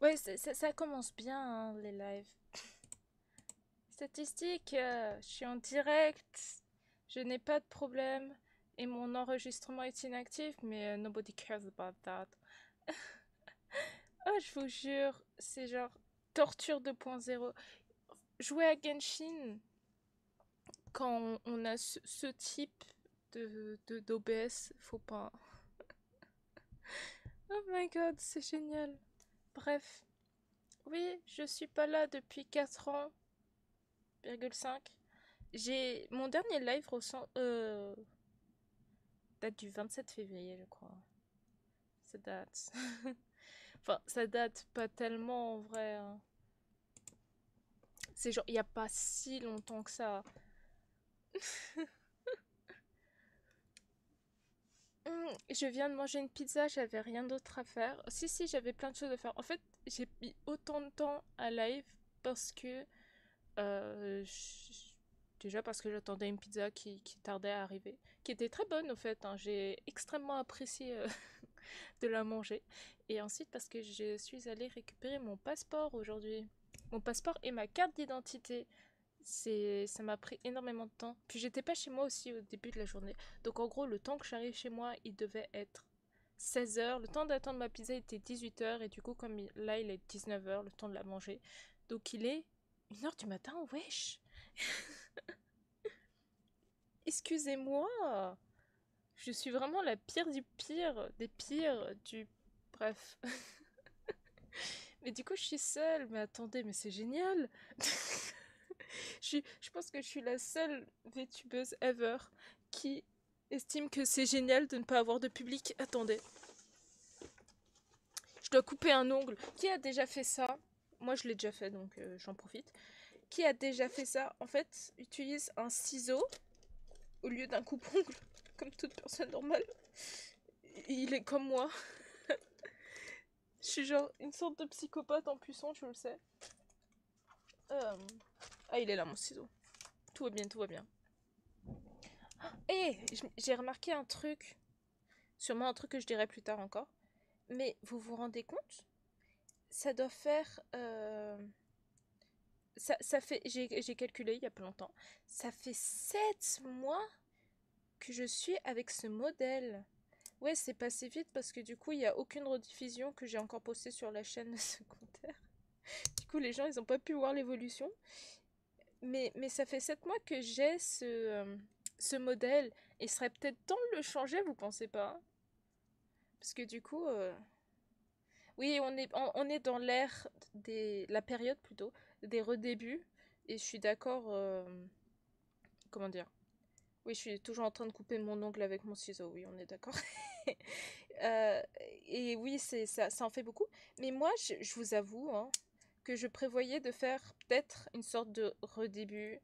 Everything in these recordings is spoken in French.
Ouais, ça commence bien, hein, les lives. Statistiques, je suis en direct, je n'ai pas de problème, et mon enregistrement est inactif, mais nobody cares about that. Oh, je vous jure, c'est genre torture 2.0. Jouer à Genshin, quand on a ce type d'OBS, faut pas. Oh my god, c'est génial. Bref, oui, je suis pas là depuis 4 ans, 5. J'ai mon dernier live date du 27 février, je crois. Ça date. Enfin, ça date pas tellement en vrai, hein. C'est genre, il y a pas si longtemps que ça. Je viens de manger une pizza, j'avais rien d'autre à faire. Si, si, j'avais plein de choses à faire. En fait, j'ai mis autant de temps à live parce que. Déjà parce que j'attendais une pizza qui tardait à arriver. Qui était très bonne, au fait, hein. J'ai extrêmement apprécié de la manger. Et ensuite parce que je suis allée récupérer mon passeport aujourd'hui. Mon passeport et ma carte d'identité. Ça m'a pris énormément de temps. Puis j'étais pas chez moi aussi au début de la journée. Donc en gros, le temps que j'arrive chez moi, il devait être 16 h. Le temps d'attendre ma pizza était 18 h. Et du coup, comme là, il est 19 h, le temps de la manger. Donc il est 1 h du matin, wesh. Excusez-moi. Je suis vraiment la pire du pire, des pires, du... Bref. Mais du coup, je suis seule. Mais attendez, mais c'est génial. Je pense que je suis la seule VTubeuse ever qui estime que c'est génial de ne pas avoir de public. Attendez, je dois couper un ongle. Qui a déjà fait ça? Moi, je l'ai déjà fait, donc j'en profite. Qui a déjà fait ça? En fait, utilise un ciseau au lieu d'un coupe-ongle, comme toute personne normale. Il est comme moi. Je suis genre une sorte de psychopathe en puissant, tu le sais. Euh, Ah, il est là, mon ciseau. Tout va bien, tout va bien. Hé, j'ai remarqué un truc. Sûrement un truc que je dirai plus tard encore. Mais vous vous rendez compte? Ça doit faire... ça fait... J'ai calculé il y a pas longtemps. Ça fait 7 mois que je suis avec ce modèle. Ouais, c'est passé vite parce que du coup, il n'y a aucune rediffusion que j'ai encore postée sur la chaîne secondaire. Du coup, les gens, ils n'ont pas pu voir l'évolution. Mais ça fait 7 mois que j'ai ce modèle. Et il serait peut-être temps de le changer, vous pensez pas? Parce que du coup... Oui, on est dans l'ère la période plutôt, des redébuts. Et je suis d'accord, comment dire? Oui, je suis toujours en train de couper mon ongle avec mon ciseau, oui, on est d'accord. Euh, et oui, ça en fait beaucoup. Mais moi, je vous avoue, hein, que je prévoyais de faire peut-être une sorte de redébut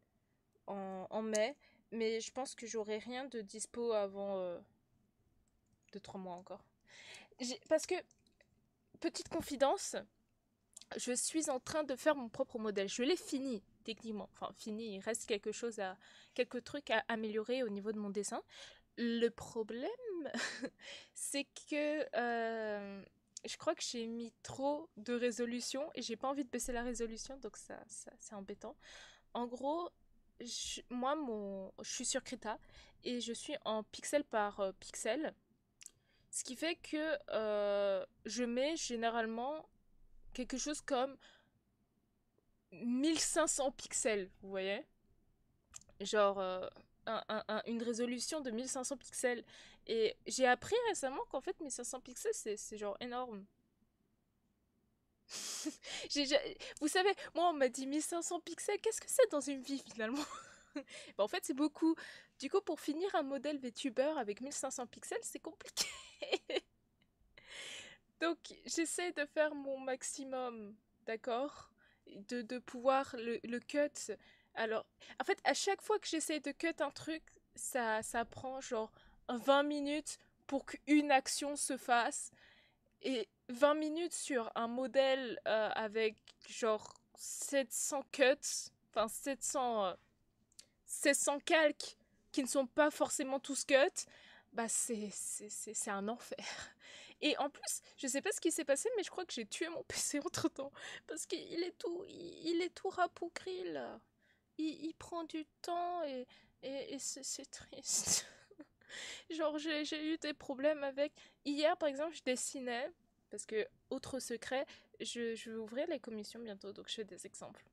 en mai. Mais je pense que j'aurai rien de dispo avant 2-3 mois encore. Parce que, petite confidence, je suis en train de faire mon propre modèle. Je l'ai fini, techniquement. Enfin, fini, il reste quelques trucs à améliorer au niveau de mon dessin. Le problème, c'est que je crois que j'ai mis trop de résolution et j'ai pas envie de baisser la résolution, donc ça c'est embêtant. En gros, je suis sur Krita et je suis en pixel par pixel, ce qui fait que je mets généralement quelque chose comme 1500 pixels, vous voyez? Genre une résolution de 1500 pixels. Et j'ai appris récemment qu'en fait 1500 pixels c'est genre énorme. Vous savez, moi on m'a dit 1500 pixels, qu'est-ce que c'est dans une vie finalement? Bah, en fait c'est beaucoup. Du coup pour finir un modèle VTuber avec 1500 pixels c'est compliqué. Donc j'essaie de faire mon maximum, d'accord? De pouvoir le cut. Alors, en fait, à chaque fois que j'essaie de cut un truc, ça prend genre 20 minutes pour qu'une action se fasse. Et 20 minutes sur un modèle avec genre 700 cuts, enfin 700 calques qui ne sont pas forcément tous cuts, bah c'est un enfer. Et en plus, je sais pas ce qui s'est passé, mais je crois que j'ai tué mon PC entre-temps. Parce qu'il est il est tout rapougri, là. Il prend du temps et c'est triste. Genre, j'ai eu des problèmes avec... Hier, par exemple, je dessinais, parce que, autre secret, je vais ouvrir les commissions bientôt, donc je fais des exemples.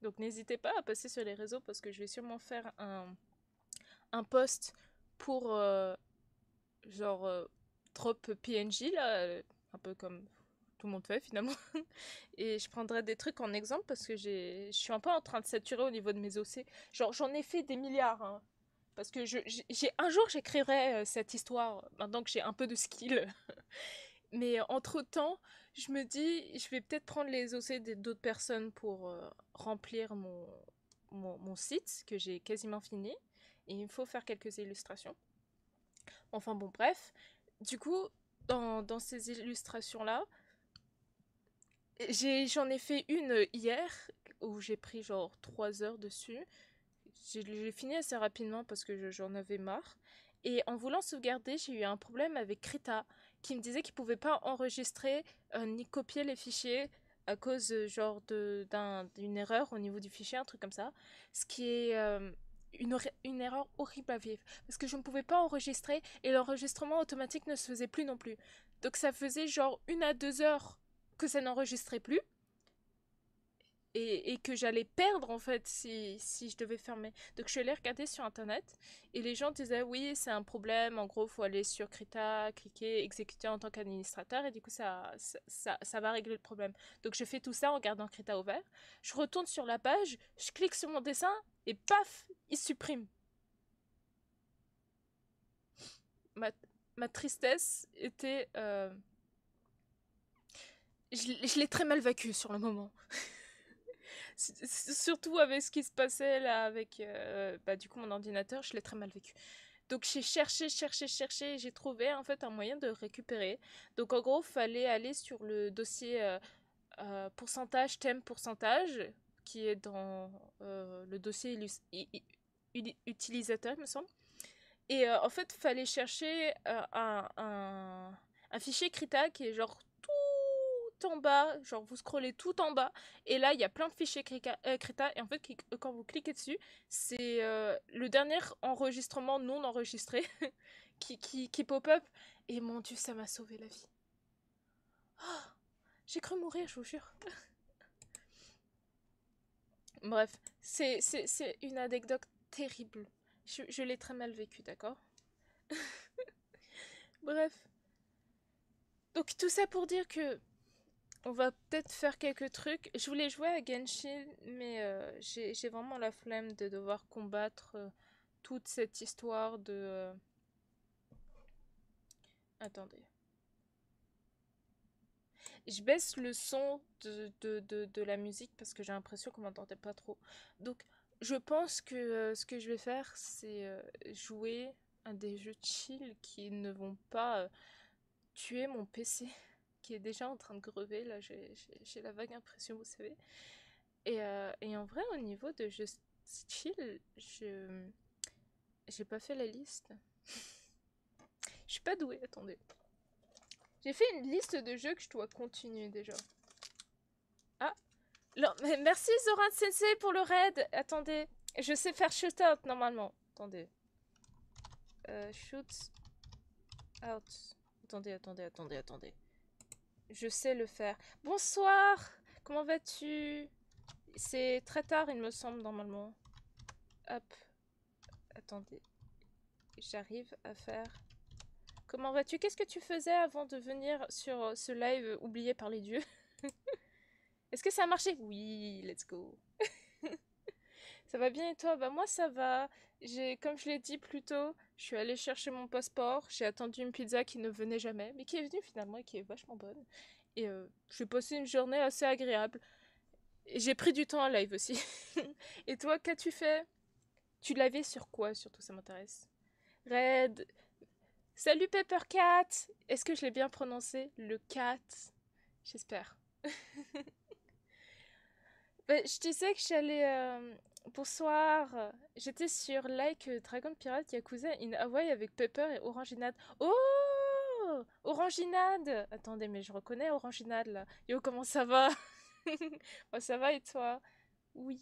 Donc n'hésitez pas à passer sur les réseaux, parce que je vais sûrement faire un post pour, genre, drop PNJ, là, un peu comme tout le monde fait, finalement. Et je prendrai des trucs en exemple, parce que je suis un peu en train de saturer au niveau de mes OC. Genre, j'en ai fait des milliards, hein. Parce que un jour j'écrirai cette histoire, maintenant que j'ai un peu de skill. Mais entre-temps, je me dis, je vais peut-être prendre les OC d'autres personnes pour remplir mon site, que j'ai quasiment fini. Et il me faut faire quelques illustrations. Enfin bon, bref. Du coup, dans ces illustrations-là, j'en ai fait une hier, où j'ai pris genre 3 heures dessus. J'ai fini assez rapidement parce que j'en avais marre. Et en voulant sauvegarder, j'ai eu un problème avec Krita, qui me disait qu'il pouvait pas enregistrer ni copier les fichiers à cause genre d'une erreur au niveau du fichier, un truc comme ça. Ce qui est une erreur horrible à vivre. Parce que je ne pouvais pas enregistrer et l'enregistrement automatique ne se faisait plus non plus. Donc ça faisait genre 1 à 2 heures que ça n'enregistrait plus et que j'allais perdre en fait si je devais fermer. Donc je suis allée regarder sur internet et les gens disaient oui c'est un problème, en gros il faut aller sur Krita, cliquer, exécuter en tant qu'administrateur et du coup ça va régler le problème. Donc je fais tout ça en gardant Krita ouvert, je retourne sur la page, je clique sur mon dessin et paf, il supprime. Ma, ma tristesse était... je l'ai très mal vécu sur le moment. Surtout avec ce qui se passait là avec du coup mon ordinateur, je l'ai très mal vécu. Donc j'ai cherché, et j'ai trouvé en fait un moyen de récupérer. Donc en gros, fallait aller sur le dossier pourcentage, thème pourcentage, qui est dans le dossier utilisateur, il me semble. Et en fait, fallait chercher un fichier Krita qui est genre tout en bas, genre vous scrollez tout en bas, et là il y a plein de fichiers Krita, et en fait quand vous cliquez dessus, c'est le dernier enregistrement non enregistré qui pop-up, et mon dieu, ça m'a sauvé la vie. Oh, j'ai cru mourir, je vous jure. Bref, c'est une anecdote terrible. Je l'ai très mal vécu, d'accord? Bref. Donc tout ça pour dire que on va peut-être faire quelques trucs. Je voulais jouer à Genshin, mais j'ai vraiment la flemme de devoir combattre toute cette histoire de... Attendez. Je baisse le son de la musique parce que j'ai l'impression qu'on m'entendait pas trop. Donc je pense que ce que je vais faire, c'est jouer à des jeux chill qui ne vont pas tuer mon PC, qui est déjà en train de grever. Là, j'ai la vague impression, vous savez. Et en vrai, au niveau de jeux chill, j'ai pas fait la liste. Je suis pas douée, attendez. J'ai fait une liste de jeux que je dois continuer déjà. Ah, non, mais merci Zoran Sensei pour le raid. Attendez, je sais faire shoot out normalement. Attendez. Shoot out. Attendez. Je sais le faire. Bonsoir. Comment vas-tu? C'est très tard, il me semble, normalement. Hop. Attendez. J'arrive à faire... Comment vas-tu? Qu'est-ce que tu faisais avant de venir sur ce live oublié par les dieux? Est-ce que ça a marché? Oui, let's go. Ça va bien et toi? Bah moi ça va. Comme je l'ai dit plus tôt, je suis allée chercher mon passeport. J'ai attendu une pizza qui ne venait jamais, mais qui est venue finalement et qui est vachement bonne. Et j'ai passé une journée assez agréable. Et j'ai pris du temps à live aussi. Et toi, qu'as-tu fait? Tu l'avais sur quoi surtout, ça m'intéresse. Red. Salut Peppercat! Est-ce que je l'ai bien prononcé? Le cat? J'espère. Bah, je disais que j'allais... Bonsoir. J'étais sur Like Dragon Pirate Yakuza in Hawaii avec Pepper et Orange et Nat. Oh! Oranginade! Attendez, mais je reconnais Oranginade, là. Yo, comment ça va? Moi, ça va et toi? Oui.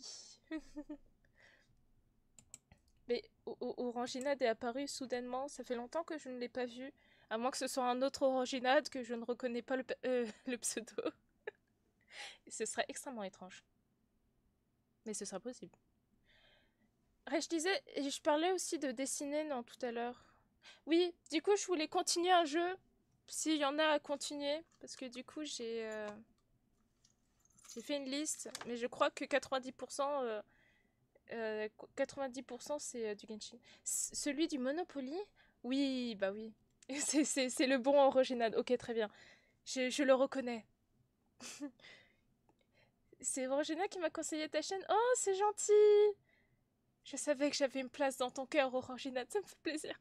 Mais Oranginade est apparu soudainement. Ça fait longtemps que je ne l'ai pas vu. À moins que ce soit un autre Oranginade que je ne reconnais pas le pseudo. Ce serait extrêmement étrange. Mais ce sera possible. Ouais, je disais, je parlais aussi de dessiner, non, tout à l'heure. Oui, du coup, je voulais continuer un jeu. S'il y en a à continuer. Parce que du coup, j'ai fait une liste. Mais je crois que 90%, 90% c'est du Genshin. Celui du Monopoly? Oui, bah oui. C'est le bon original. Ok, très bien. Je le reconnais. C'est Orangina qui m'a conseillé ta chaîne. Oh, c'est gentil! Je savais que j'avais une place dans ton cœur, Orangina. Ça me fait plaisir.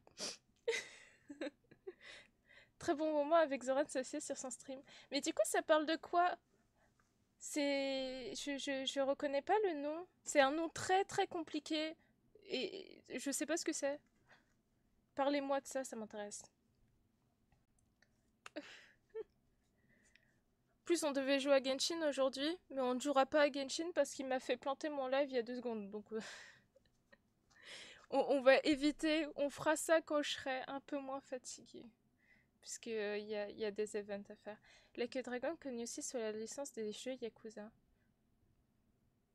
Très bon moment avec Zoran Sassier sur son stream. Mais du coup, ça parle de quoi? Je reconnais pas le nom. C'est un nom très très compliqué. Et je sais pas ce que c'est. Parlez-moi de ça, ça m'intéresse. Plus on devait jouer à Genshin aujourd'hui, mais on ne jouera pas à Genshin parce qu'il m'a fait planter mon live il y a 2 secondes. Donc on va éviter, on fera ça quand je serai un peu moins fatiguée. Puisqu'il y a des events à faire. Like a Dragon connu aussi sur la licence des jeux Yakuza.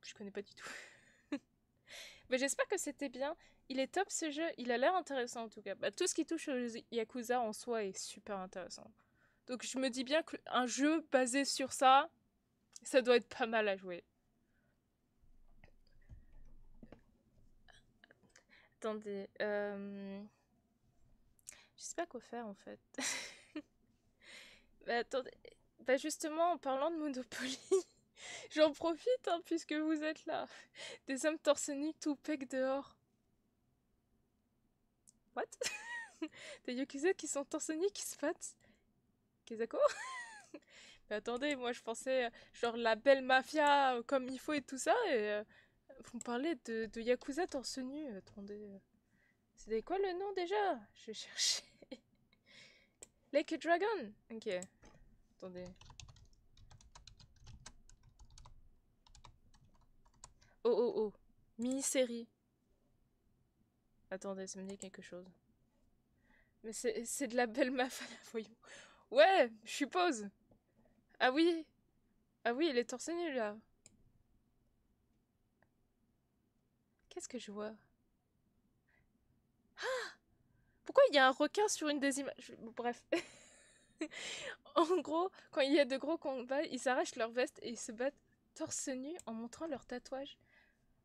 Je connais pas du tout. Mais j'espère que c'était bien. Il est top ce jeu, il a l'air intéressant en tout cas. Bah, tout ce qui touche aux Yakuza en soi est super intéressant. Donc je me dis bien qu'un jeu basé sur ça, ça doit être pas mal à jouer. Attendez, je sais pas quoi faire en fait. Bah attendez, bah justement en parlant de Monopoly, j'en profite hein, puisque vous êtes là. Des hommes torse nu tout pec dehors. What? Des Yakuza qui sont torse nu qui se battent. Kezako? Mais attendez, moi je pensais genre la belle mafia comme il faut et tout ça et vous me parlez de Yakuza torse nu. Attendez, c'était quoi le nom déjà? Je cherchais. Like a Dragon? Ok, attendez. Oh oh oh, mini-série. Attendez, ça me dit quelque chose. Mais c'est de la belle mafia, voyons. Ouais, je suppose. Ah oui, ah oui, il est torse nu là. Qu'est-ce que je vois? Pourquoi il y a un requin sur une des images? Bref. En gros, quand il y a de gros combats, ils s'arrachent leur veste et ils se battent torse nu en montrant leurs tatouages.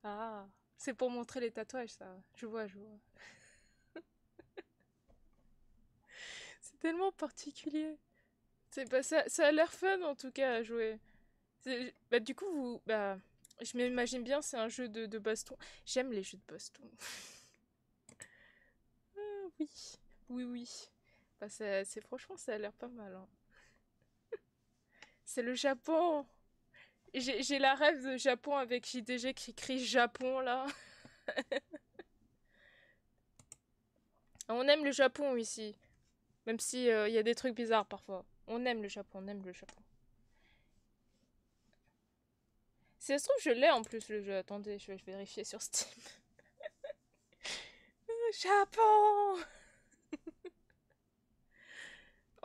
Ah, c'est pour montrer les tatouages, ça. Je vois, je vois. C'est tellement particulier. C'est pas ça, ça a l'air fun en tout cas à jouer. Bah du coup, bah, je m'imagine bien, c'est un jeu de baston. J'aime les jeux de baston. Ah, oui, oui, oui. Bah, c'est franchement, ça a l'air pas mal, hein. C'est le Japon. J'ai la rêve de Japon avec JDG qui crie Japon là. On aime le Japon ici, même si il y a des trucs bizarres parfois. On aime le Japon, on aime le Japon. Si ça se trouve, je l'ai en plus le jeu. Attendez, je vais vérifier sur Steam. Japon!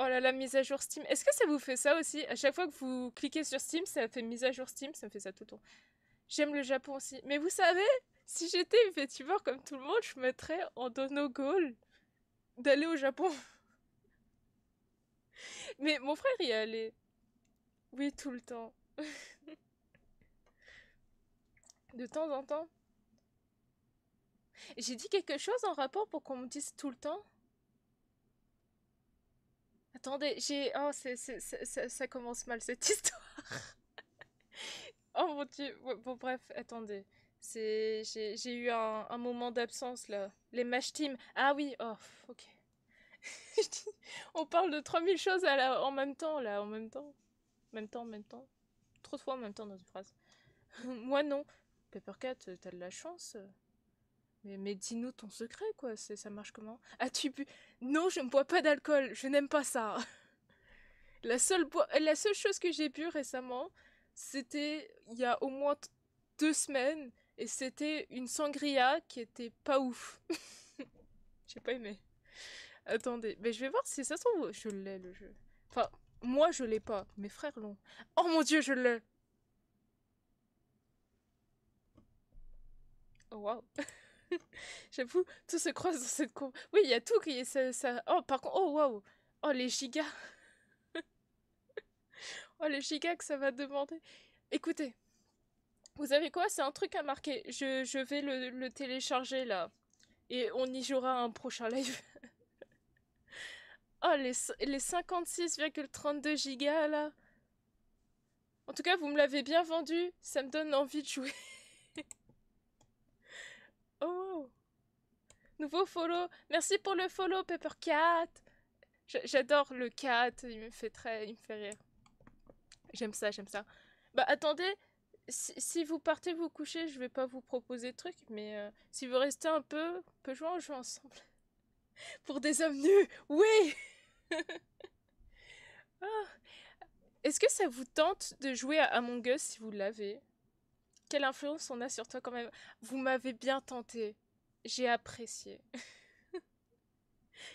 Oh là là, mise à jour Steam. Est-ce que ça vous fait ça aussi? À chaque fois que vous cliquez sur Steam, ça fait mise à jour Steam, ça me fait ça tout le temps. J'aime le Japon aussi. Mais vous savez, si j'étais une VTuber comme tout le monde, je mettrais en dono goal d'aller au Japon. Mais mon frère y est allé. Oui, tout le temps. De temps en temps. J'ai dit quelque chose en rapport pour qu'on me dise tout le temps? Attendez, oh, ça commence mal cette histoire. Oh mon dieu. Ouais, bon, bref, attendez. J'ai eu un moment d'absence là. Les Mash Team. Ah oui, oh, ok. On parle de 3000 choses en même temps là, en même temps. En même temps. Trop de fois en même temps dans une phrase. Moi non. Peppercat, t'as de la chance. Mais dis-nous ton secret, quoi. Ça marche comment? As-tu bu? Non, je ne bois pas d'alcool. Je n'aime pas ça. La seule chose que j'ai bu récemment, c'était il y a au moins 2 semaines. Et c'était une sangria qui était pas ouf. J'ai pas aimé. Attendez, mais je vais voir si ça se trouve. Je l'ai le jeu. Enfin, moi je l'ai pas. Mes frères l'ont. Oh mon dieu, je l'ai. Oh waouh. J'avoue, tout se croise dans cette courbe. Oui, il y a tout qui est ça. Oh, par contre, oh waouh. Oh les gigas. Oh les gigas que ça va demander. Écoutez, vous savez quoi? C'est un truc à marquer. Je vais le télécharger là. Et on y jouera un prochain live. Oh, les 56,32 gigas là. En tout cas, vous me l'avez bien vendu. Ça me donne envie de jouer. Oh, nouveau follow. Merci pour le follow, Peppercat. J'adore le cat. Il me fait rire. J'aime ça, j'aime ça. Bah attendez, si vous partez vous coucher, je vais pas vous proposer de trucs, mais si vous restez un peu, on peut jouer en jeu ensemble. Pour des hommes nus, oui. Ah. Est-ce que ça vous tente de jouer à Among Us si vous l'avez? Quelle influence on a sur toi quand même? Vous m'avez bien tenté. J'ai apprécié.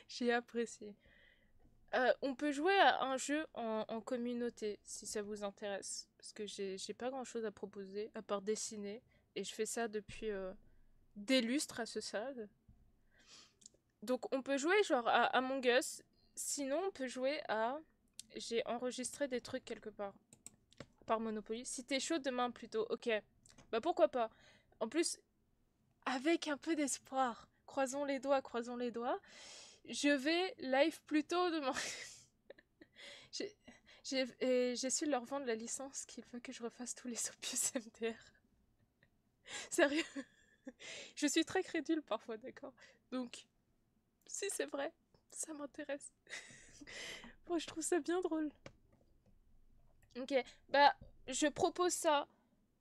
J'ai apprécié. On peut jouer à un jeu en communauté si ça vous intéresse. Parce que j'ai pas grand chose à proposer à part dessiner. Et je fais ça depuis des lustres à ce stade. Donc on peut jouer genre à Among Us. Sinon on peut jouer à... J'ai enregistré des trucs quelque part. Par Monopoly. Si t'es chaud demain plutôt, ok. Bah pourquoi pas. En plus, avec un peu d'espoir. Croisons les doigts, croisons les doigts. Je vais live plus tôt demain. J'ai su leur vendre la licence qu'il veut que je refasse tous les opus MDR. Sérieux. Je suis très crédule parfois, d'accord? Donc, si c'est vrai, ça m'intéresse. Moi, je trouve ça bien drôle. Ok, bah, je propose ça.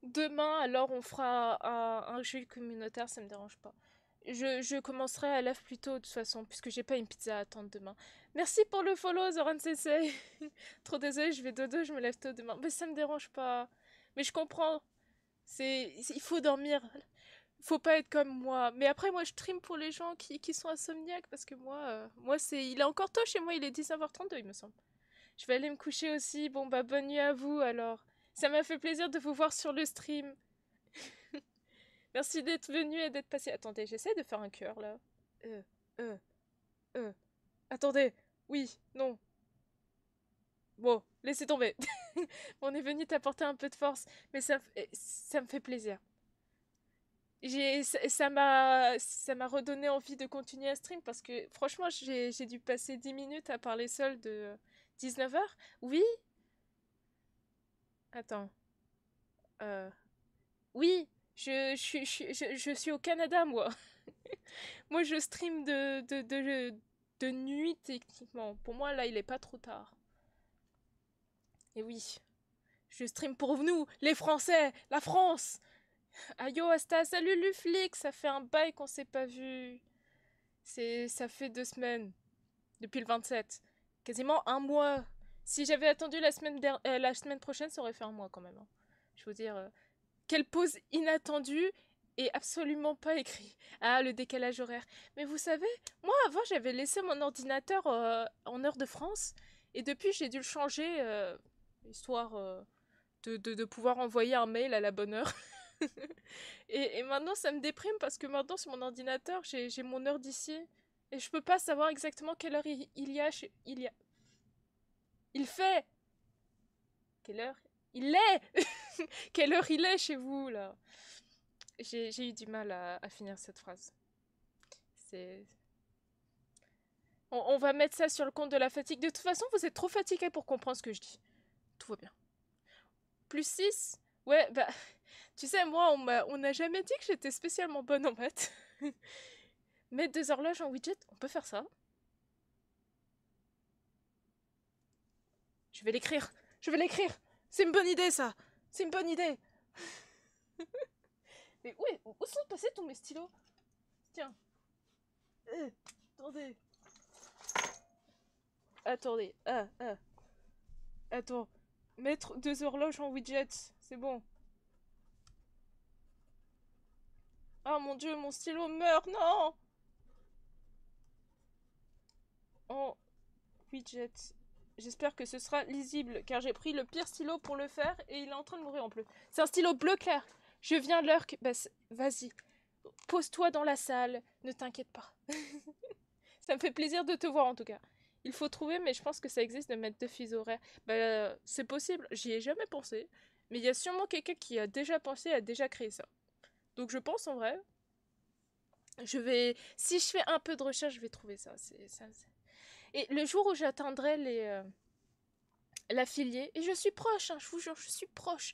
Demain, alors, on fera un jeu communautaire, ça me dérange pas. Je commencerai à lève plus tôt de toute façon, puisque j'ai pas une pizza à attendre demain. Merci pour le follow, Zoran Sensei. Trop désolé, je vais dodo, je me lève tôt demain. Mais ça me dérange pas. Mais je comprends. Il faut dormir. Faut pas être comme moi. Mais après, moi, je stream pour les gens qui sont insomniaques, parce que moi, il est encore tôt chez moi, il est 19h32, il me semble. Je vais aller me coucher aussi. Bon, bah, bonne nuit à vous, alors. Ça m'a fait plaisir de vous voir sur le stream. Merci d'être venu et d'être passé. Attendez, j'essaie de faire un cœur là. Euh, euh, euh. Attendez. Oui, non. Bon, laissez tomber. On est venu t'apporter un peu de force, mais ça me fait plaisir. Ça m'a redonné envie de continuer à stream parce que franchement, j'ai dû passer 10 minutes à parler seul de 19h. Oui? Attends. Euh, oui, je suis au Canada, moi. Moi, je stream de nuit, techniquement. Pour moi, là, il est pas trop tard. Et oui, je stream pour nous, les Français, la France. Ayo, Asta, salut Luflix, ça fait un bail qu'on s'est pas vu. Ça fait 2 semaines, depuis le 27. Quasiment un mois. Si j'avais attendu la semaine prochaine, ça aurait fait un mois quand même, hein. Je veux dire, quelle pause inattendue et absolument pas écrit. Ah, le décalage horaire. Mais vous savez, moi avant j'avais laissé mon ordinateur en heure de France et depuis j'ai dû le changer histoire de pouvoir envoyer un mail à la bonne heure. Et maintenant ça me déprime parce que maintenant sur mon ordinateur j'ai mon heure d'ici et je peux pas savoir exactement quelle heure il y a il y a. Il fait. Quelle heure il est. Quelle heure il est chez vous là? J'ai eu du mal à finir cette phrase. C'est... On va mettre ça sur le compte de la fatigue. De toute façon, vous êtes trop fatigué pour comprendre ce que je dis. Tout va bien. Plus 6. Ouais, bah... Tu sais, moi, on n'a jamais dit que j'étais spécialement bonne en maths. Mettre des horloges en widget, on peut faire ça. Je vais l'écrire. Je vais l'écrire. C'est une bonne idée, ça. C'est une bonne idée. Mais où sont passés tous mes stylos? Tiens. Attendez. Attendez. Attends. Mettre 2 horloges en widget. C'est bon. Oh mon dieu, mon stylo meurt. Non. En widget. J'espère que ce sera lisible, car j'ai pris le pire stylo pour le faire et il est en train de mourir en plus. C'est un stylo bleu clair. Je viens lurk. Bah, vas-y. Pose-toi dans la salle. Ne t'inquiète pas. Ça me fait plaisir de te voir en tout cas. Il faut trouver, mais je pense que ça existe de mettre 2 fuseaux horaires. Bah, c'est possible. J'y ai jamais pensé. Mais il y a sûrement quelqu'un qui a déjà pensé, a déjà créé ça. Donc je pense en vrai. Si je fais un peu de recherche, je vais trouver ça. Et le jour où j'atteindrai l'affilié, et je suis proche, hein, je vous jure, je suis proche,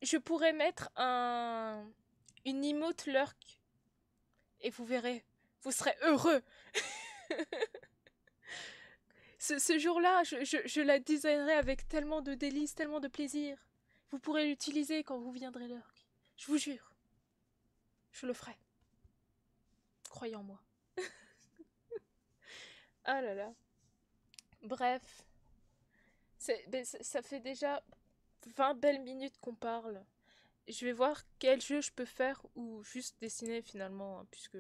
je pourrais mettre une emote lurk. Et vous verrez, vous serez heureux. Ce jour-là, je la designerai avec tellement de délices, tellement de plaisir. Vous pourrez l'utiliser quand vous viendrez lurk. Je vous jure. Je le ferai. Croyez en moi. Ah là là. Bref. Ça fait déjà 20 belles minutes qu'on parle. Je vais voir quel jeu je peux faire ou juste dessiner finalement, hein, puisque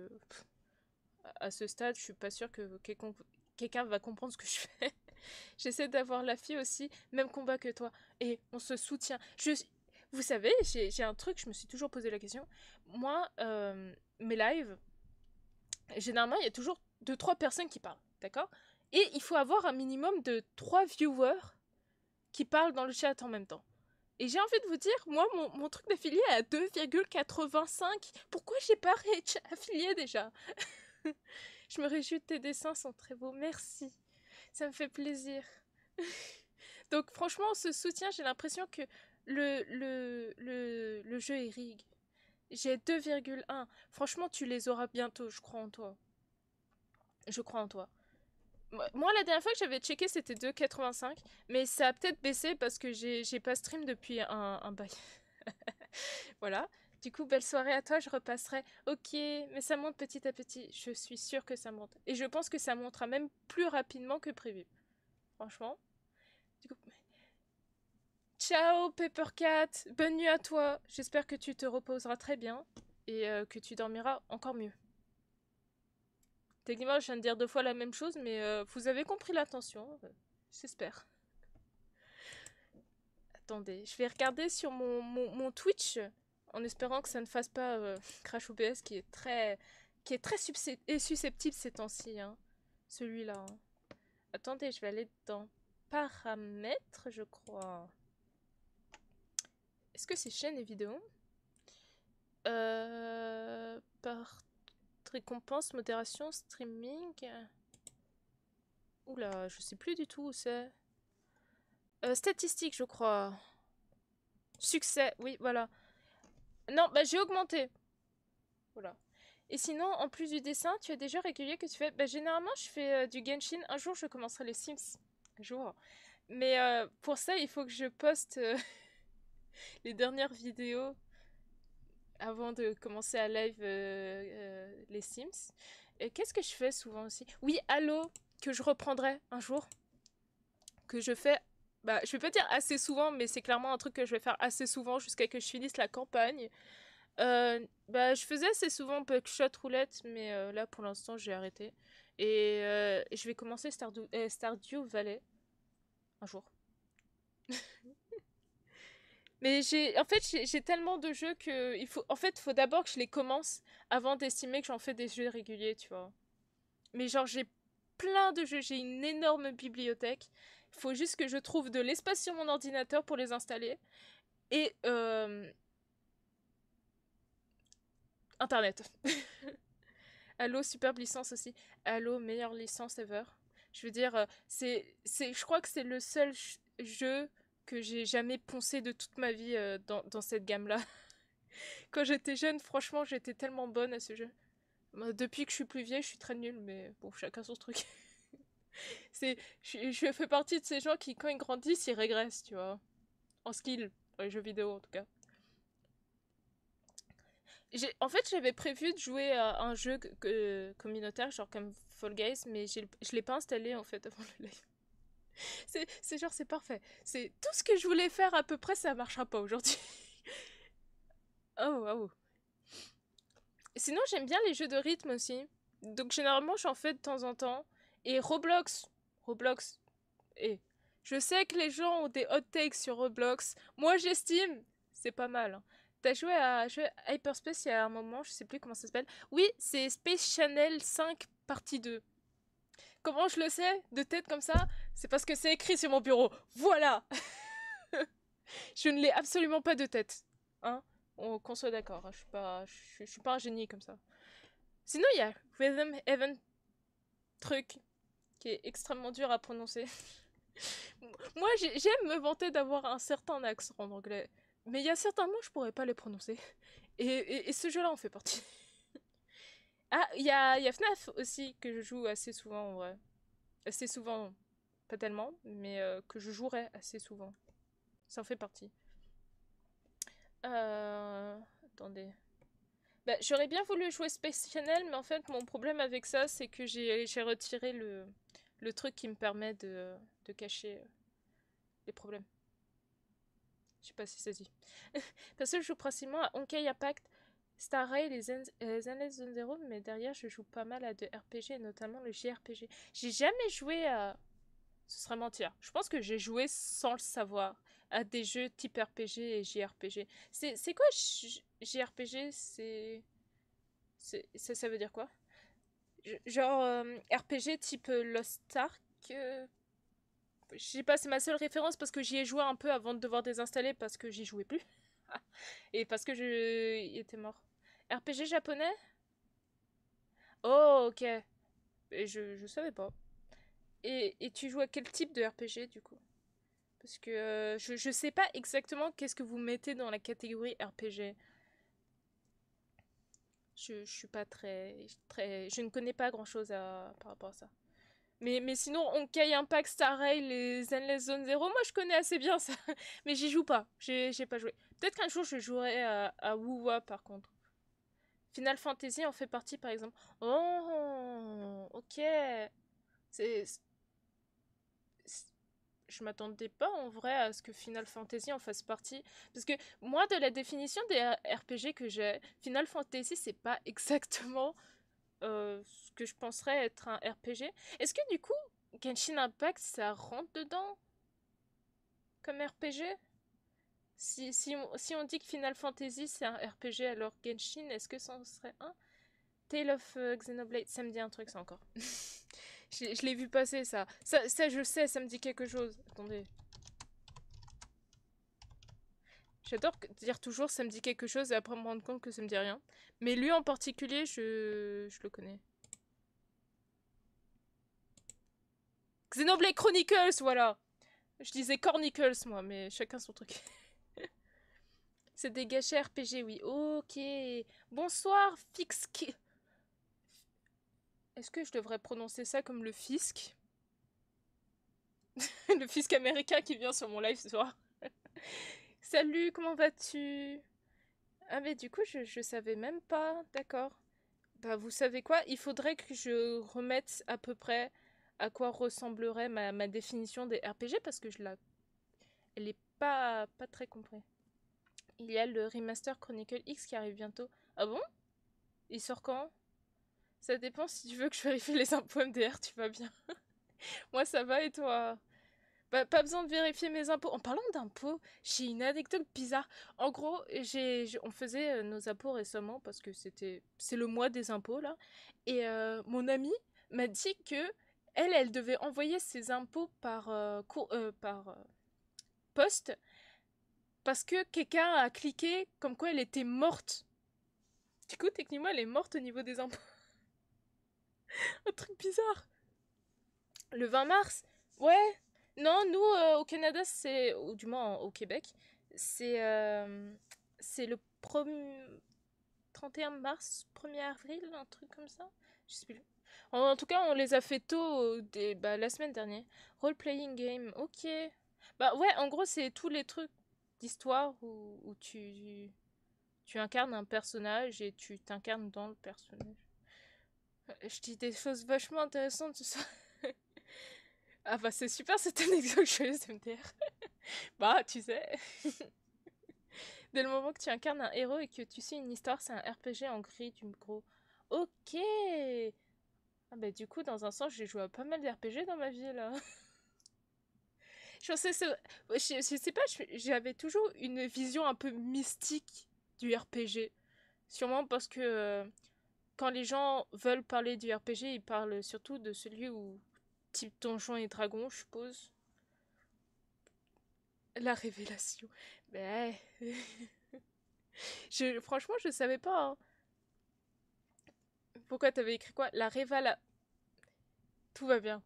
à ce stade, je suis pas sûre que quelqu'un va comprendre ce que je fais. J'essaie d'avoir la fille aussi, même combat que toi. Et on se soutient. Vous savez, j'ai un truc, je me suis toujours posé la question. Moi, mes lives, généralement, il y a toujours 2-3 personnes qui parlent, d'accord? Et il faut avoir un minimum de 3 viewers qui parlent dans le chat en même temps. Et j'ai envie de vous dire, moi, mon truc d'affilié est à 2,85. Pourquoi j'ai pas affilié déjà? Je me réjouis de tes dessins, sont très beaux. Merci. Ça me fait plaisir. Donc franchement, on se soutient. J'ai l'impression que le jeu est rig. J'ai 2,1. Franchement, tu les auras bientôt. Je crois en toi. Je crois en toi. Moi, la dernière fois que j'avais checké, c'était 2,85. Mais ça a peut-être baissé parce que j'ai pas stream depuis un bail. Voilà. Du coup, belle soirée à toi, je repasserai. Ok, mais ça monte petit à petit. Je suis sûre que ça monte. Et je pense que ça montera même plus rapidement que prévu. Franchement. Du coup, ciao Peppercat, bonne nuit à toi. J'espère que tu te reposeras très bien et que tu dormiras encore mieux. Techniquement, je viens de dire 2 fois la même chose, mais vous avez compris l'intention. J'espère. Attendez, je vais regarder sur mon Twitch en espérant que ça ne fasse pas Crash OBS qui est très susceptible ces temps-ci. Hein. Celui-là. Hein. Attendez, je vais aller dans paramètres, je crois. Est-ce que c'est chaîne et vidéo? Par récompense, modération, streaming. Oula, je sais plus du tout où c'est. Statistiques, je crois. Succès, oui, voilà. Non, bah j'ai augmenté. Voilà. Et sinon, en plus du dessin, tu as des jeux réguliers que tu fais. Bah généralement, je fais du Genshin. Un jour, je commencerai les Sims. Un jour. Mais pour ça, il faut que je poste les dernières vidéos avant de commencer à live les Sims. Et qu'est-ce que je fais souvent aussi? Oui, Halo, que je reprendrai un jour. Que je fais, bah, je vais pas dire assez souvent, mais c'est clairement un truc que je vais faire assez souvent jusqu'à que je finisse la campagne. Bah, je faisais assez souvent Buckshot Roulette, mais là pour l'instant j'ai arrêté. Et je vais commencer Stardew Valley un jour. Mais en fait, j'ai tellement de jeux que faut d'abord que je les commence avant d'estimer que j'en fais des jeux réguliers, tu vois. Mais genre, j'ai plein de jeux, j'ai une énorme bibliothèque. Il faut juste que je trouve de l'espace sur mon ordinateur pour les installer. Et Internet. Halo, superbe licence aussi. Halo, meilleure licence ever. Je veux dire, je crois que c'est le seul jeu que j'ai jamais poncé de toute ma vie dans cette gamme-là. Quand j'étais jeune, franchement, j'étais tellement bonne à ce jeu. Depuis que je suis plus vieille, je suis très nulle, mais bon, chacun son truc. Je fais partie de ces gens qui, quand ils grandissent, ils régressent, tu vois. En skill, dans les jeux vidéo en tout cas. En fait, j'avais prévu de jouer à un jeu communautaire, genre comme Fall Guys, mais je l'ai pas installé en fait avant le live. C'est genre, c'est parfait. C'est tout ce que je voulais faire à peu près, ça marchera pas aujourd'hui. Oh, oh. Sinon, j'aime bien les jeux de rythme aussi. Donc, généralement, j'en fais de temps en temps. Et Roblox. Roblox. Et je sais que les gens ont des hot takes sur Roblox. Moi, j'estime, c'est pas mal, hein. T'as joué à Hyperspace il y a un moment, je sais plus comment ça s'appelle. Oui, c'est Space Channel 5 partie 2. Comment je le sais de tête comme ça? C'est parce que c'est écrit sur mon bureau. Voilà. Je ne l'ai absolument pas de tête. Hein? Qu'on soit d'accord, hein. Je suis pas un génie comme ça. Sinon, il y a Rhythm Heaven truc qui est extrêmement dur à prononcer. Moi, j'aime me vanter d'avoir un certain accent en anglais. Mais il y a certains mots, je pourrais pas les prononcer. Et ce jeu-là en fait partie. Ah, il y a FNAF aussi, que je joue assez souvent en vrai. Assez souvent, pas tellement, mais que je jouerai assez souvent. Ça en fait partie. Attendez. Bah, j'aurais bien voulu jouer Space Channel, mais en fait, mon problème avec ça, c'est que j'ai retiré le truc qui me permet de cacher les problèmes. Je sais pas si ça se dit. Parce que je joue principalement à Honkai Impact, Star Rail et Zenless Zone Zero, mais derrière, je joue pas mal à de RPG, notamment le JRPG. J'ai jamais joué à... Ce serait mentir. Je pense que j'ai joué sans le savoir à des jeux type RPG et JRPG. C'est quoi JRPG? Ça veut dire quoi? Genre RPG type Lost Ark. Je sais pas, c'est ma seule référence parce que j'y ai joué un peu avant de devoir désinstaller parce que j'y jouais plus. Et parce que il était mort. RPG japonais? Oh, ok. Et je savais pas. Et tu joues à quel type de RPG du coup? Parce que je sais pas exactement qu'est-ce que vous mettez dans la catégorie RPG. Je suis pas très. Je ne connais pas grand-chose par rapport à ça. Mais sinon, Honkai Impact, Star Rail, les Endless Zone Zero, moi je connais assez bien ça. Mais j'y joue pas. J'ai pas joué. Peut-être qu'un jour je jouerai à WoW par contre. Final Fantasy en fait partie par exemple. Oh, ok. C'est, je m'attendais pas en vrai à ce que Final Fantasy en fasse partie. Parce que moi, de la définition des RPG que j'ai, Final Fantasy, c'est pas exactement ce que je penserais être un RPG. Est-ce que du coup, Genshin Impact, ça rentre dedans comme RPG? Si on dit que Final Fantasy c'est un RPG, alors Genshin, est-ce que ça en serait un? Tale of Xenoblade, ça me dit un truc ça encore. Je l'ai vu passer ça. Ça. Je sais, ça me dit quelque chose. Attendez. J'adore dire toujours ça me dit quelque chose et après me rendre compte que ça me dit rien. Mais lui en particulier, je le connais. Xenoblade Chronicles, voilà. Je disais Cornicles moi, mais chacun son truc. C'est des gâchets RPG, oui. Ok. Bonsoir, Fixki. Est-ce que je devrais prononcer ça comme le fisc? Le fisc américain qui vient sur mon live ce soir. Salut, comment vas-tu? Ah mais du coup, je savais même pas. D'accord. Bah vous savez quoi? Il faudrait que je remette à peu près à quoi ressemblerait ma définition des RPG parce que elle est pas très comprise. Il y a le remaster Chronicle X qui arrive bientôt. Ah bon? Il sort quand? Ça dépend si tu veux que je vérifie les impôts MDR, tu vas bien. Moi ça va et toi? Bah, pas besoin de vérifier mes impôts. En parlant d'impôts, j'ai une anecdote bizarre. En gros, on faisait nos impôts récemment parce que c'est le mois des impôts là. Et mon amie m'a dit que elle devait envoyer ses impôts par poste parce que quelqu'un a cliqué comme quoi elle était morte. Du coup, techniquement, elle est morte au niveau des impôts. Un truc bizarre. Le 20 mars? Ouais. Non, nous, au Canada, ou du moins au Québec, c'est c'est le 31 mars, 1er avril, un truc comme ça. Je sais plus. En tout cas, on les a fait tôt, la semaine dernière. Role-playing game, ok. Bah ouais, en gros, c'est tous les trucs d'histoire où tu Tu incarnes un personnage et tu t'incarnes dans le personnage. Je dis des choses vachement intéressantes, tout ça. Ah bah c'est super cette anecdote joyeuse MDR. Bah tu sais. Dès le moment que tu incarnes un héros et que tu suis une histoire, c'est un RPG en gris du gros. Ok. Ah bah du coup dans un sens j'ai joué à pas mal d'RPG dans ma vie là. Je pensais je sais pas, j'avais toujours une vision un peu mystique du RPG. Sûrement parce que quand les gens veulent parler du RPG, ils parlent surtout de celui où type Donjons et Dragons, je suppose. La révélation. Mais franchement, je savais pas. Hein. Pourquoi t'avais écrit quoi? La révala. Tout va bien.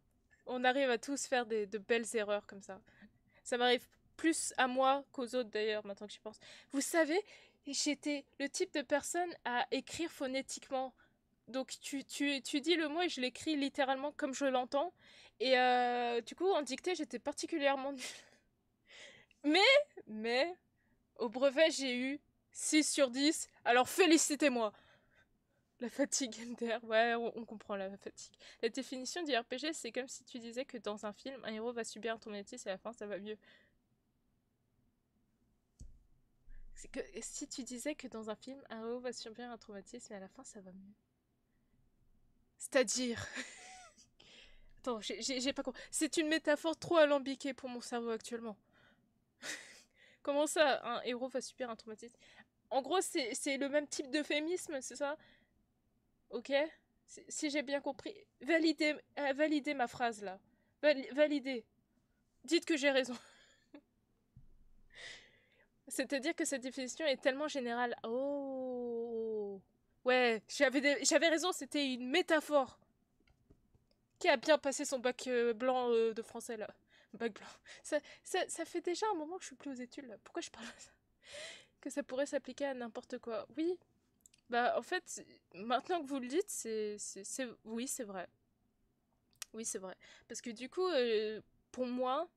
On arrive à tous faire de belles erreurs comme ça. Ça m'arrive plus à moi qu'aux autres d'ailleurs, maintenant que j'y pense. Vous savez, j'étais le type de personne à écrire phonétiquement. Donc tu dis le mot et je l'écris littéralement comme je l'entends. Et du coup, en dictée, j'étais particulièrement nulle. Mais, au brevet, j'ai eu 6 sur 10. Alors félicitez-moi. La fatigue MDR, ouais, on comprend la fatigue. La définition du RPG, c'est comme si tu disais que dans un film, un héros va subir un traumatisme et à la fin, ça va mieux. C'est que si tu disais que dans un film, un héros va subir un traumatisme et à la fin, ça va mieux. C'est-à-dire... Attends, j'ai pas compris. C'est une métaphore trop alambiquée pour mon cerveau actuellement. Comment ça, un héros va subir un traumatisme? En gros, c'est le même type d'euphémisme, c'est ça? Ok? Si j'ai bien compris. Validez ma phrase là. Validez. Dites que j'ai raison. C'est-à-dire que cette définition est tellement générale. Oh. Ouais, j'avais raison, c'était une métaphore. Qui a bien passé son bac blanc de français là? Bac blanc. Ça fait déjà un moment que je suis plus aux études là. Pourquoi je parle de ça? Que ça pourrait s'appliquer à n'importe quoi. Oui, bah en fait, maintenant que vous le dites, oui, c'est vrai. Oui, c'est vrai. Parce que du coup, pour moi,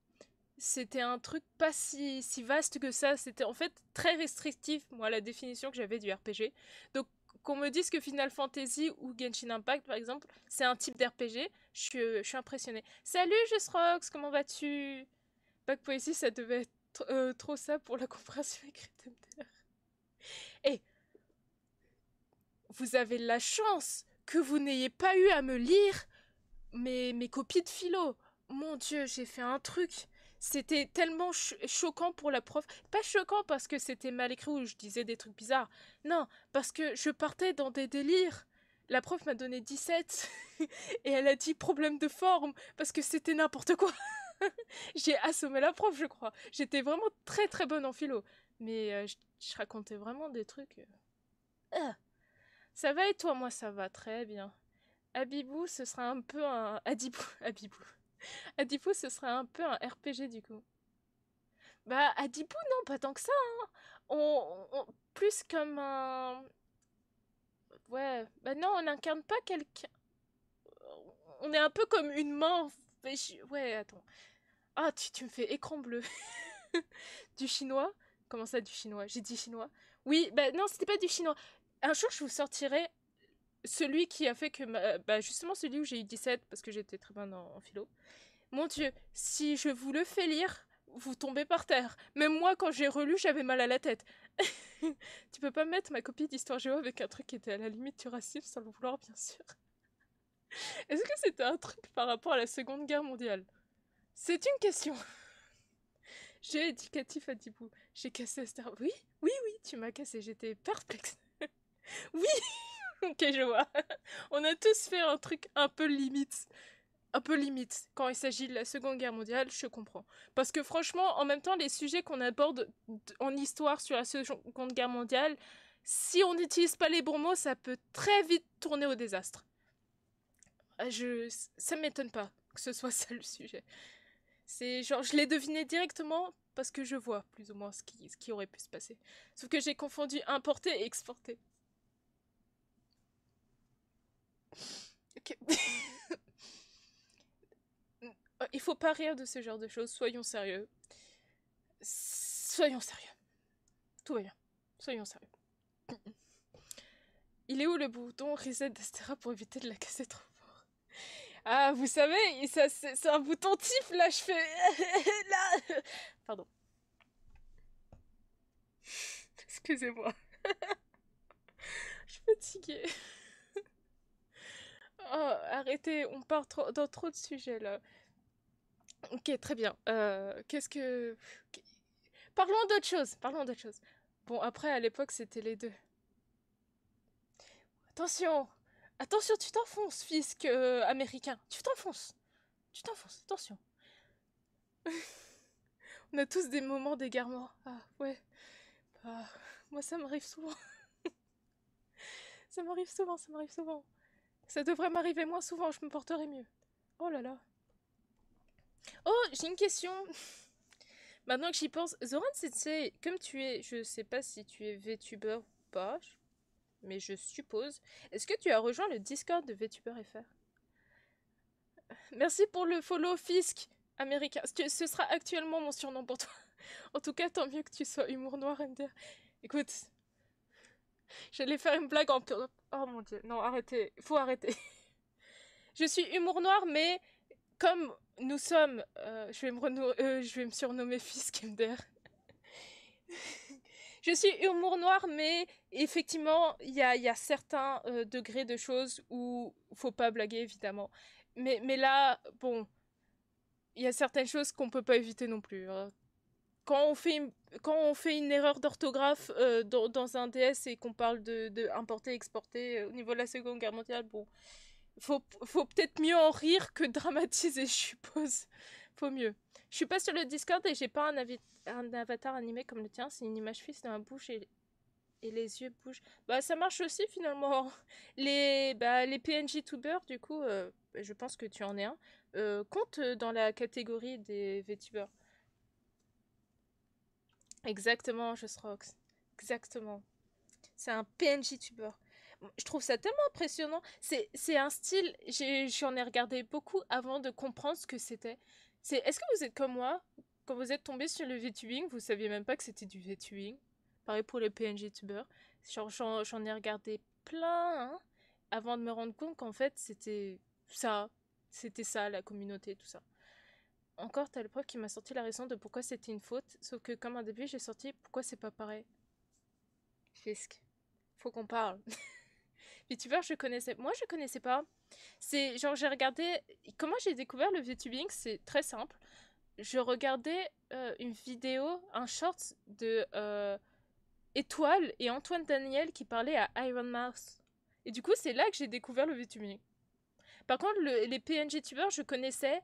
c'était un truc pas si vaste que ça. C'était en fait très restrictif, moi, la définition que j'avais du RPG. Donc, qu'on me dise que Final Fantasy ou Genshin Impact, par exemple, c'est un type d'RPG, je suis impressionnée. Salut, Rox, comment vas-tu? Bac Poésie, ça devait être trop ça pour la compréhension écrite MDR. Et vous avez la chance que vous n'ayez pas eu à me lire mes copies de philo. Mon Dieu, j'ai fait un truc. C'était tellement choquant pour la prof. Pas choquant parce que c'était mal écrit ou je disais des trucs bizarres. Non, parce que je partais dans des délires. La prof m'a donné 17 et elle a dit problème de forme parce que c'était n'importe quoi. J'ai assommé la prof, je crois. J'étais vraiment très très bonne en philo. Mais je racontais vraiment des trucs. Ah. Ça va et toi? Moi, ça va très bien. Abibou, ce sera un peu un... Adibou, Abibou. Adibou, ce sera un peu un RPG du coup. Bah, Adibou, non, pas tant que ça. Hein. Plus comme un... Ouais, bah non, on n'incarne pas quelqu'un. On est un peu comme une main. Ouais, attends. Ah, tu me fais écran bleu. Du chinois? Comment ça, du chinois? J'ai dit chinois? Oui, bah non, c'était pas du chinois. Un jour, je vous sortirai celui qui a fait que... Bah justement, celui où j'ai eu 17 parce que j'étais très bonne en philo. Mon Dieu, si je vous le fais lire, vous tombez par terre. Même moi, quand j'ai relu, j'avais mal à la tête. Tu peux pas mettre ma copie d'histoire géo avec un truc qui était à la limite du racisme sans le vouloir, bien sûr. Est-ce que c'était un truc par rapport à la Seconde Guerre mondiale? C'est une question. J'ai éducatif à Dibou. J'ai cassé Esther. Oui, oui, oui, tu m'as cassé. J'étais perplexe. Oui, ok, je vois. On a tous fait un truc un peu limite. Un peu limite. Quand il s'agit de la Seconde Guerre mondiale, je comprends. Parce que franchement, en même temps, les sujets qu'on aborde en histoire sur la Seconde Guerre mondiale, si on n'utilise pas les bons mots, ça peut très vite tourner au désastre. Ça m'étonne pas que ce soit ça le sujet. C'est genre, je l'ai deviné directement parce que je vois plus ou moins ce qui aurait pu se passer. Sauf que j'ai confondu importer et exporter. Ok. Il faut pas rire de ce genre de choses, soyons sérieux. Soyons sérieux. Tout va bien. Soyons sérieux. Il est où le bouton reset d'Astera pour éviter de la casser trop fort? Ah, vous savez, c'est un bouton tif, là, je fais... là. Pardon. Excusez-moi. Je suis fatiguée. Oh, arrêtez, on part dans trop de sujets, là. Ok, très bien. Qu'est-ce que... Parlons d'autre chose, parlons d'autre chose. Bon, après, à l'époque, c'était les deux. Attention! Attention, tu t'enfonces, fisc américain. Tu t'enfonces. Tu t'enfonces, attention. On a tous des moments d'égarement. Ah, ouais. Bah, moi, ça m'arrive souvent. Ça m'arrive souvent, ça m'arrive souvent. Ça devrait m'arriver moins souvent, je me porterais mieux. Oh là là. Oh, j'ai une question. Maintenant que j'y pense, Zoran Sensei, comme tu es, je sais pas si tu es VTuber ou pas, mais je suppose. Est-ce que tu as rejoint le Discord de VTuber FR? Merci pour le follow Fisk américain. Ce sera actuellement mon surnom pour toi. En tout cas, tant mieux que tu sois humour noir, MDR. Écoute, j'allais faire une blague en... Oh mon dieu, non, arrêtez, faut arrêter. Je suis humour noir, mais comme nous sommes... je vais me surnommer Fisk MDR. Je suis humour noir, mais effectivement, il y a certains degrés de choses où faut pas blaguer, évidemment. Mais là, bon, il y a certaines choses qu'on peut pas éviter non plus. Quand on fait une erreur d'orthographe dans un DS et qu'on parle de importer, exporter au niveau de la Seconde Guerre mondiale, bon, faut peut-être mieux en rire que dramatiser, je suppose. Faut mieux. Je suis pas sur le Discord et j'ai pas un avatar animé comme le tien, c'est une image fixe dans la bouche et les yeux bougent. Bah ça marche aussi finalement. Les PNG tubers, du coup, je pense que tu en es un, comptent dans la catégorie des VTubers. Exactement, Rox. Exactement. C'est un PNJ tuber. Je trouve ça tellement impressionnant. C'est un style, j'en ai regardé beaucoup avant de comprendre ce que c'était. Est-ce que vous êtes comme moi? Quand vous êtes tombé sur le VTubing, vous saviez même pas que c'était du VTubing. Pareil pour les PNJ tubers. J'en ai regardé plein hein, avant de me rendre compte qu'en fait c'était ça. C'était ça, la communauté, tout ça. Encore, t'as le prof qui m'a sorti la raison de pourquoi c'était une faute, sauf que comme un début, j'ai sorti pourquoi c'est pas pareil. Fisk. Faut qu'on parle. VTuber, je connaissais. Moi, je connaissais pas. C'est genre, j'ai regardé. Comment j'ai découvert le VTubing? C'est très simple. Je regardais une vidéo, un short de Étoile et Antoine Daniel qui parlait à Iron Mouse. Et du coup, c'est là que j'ai découvert le VTubing. Par contre, les PNG tubers, je connaissais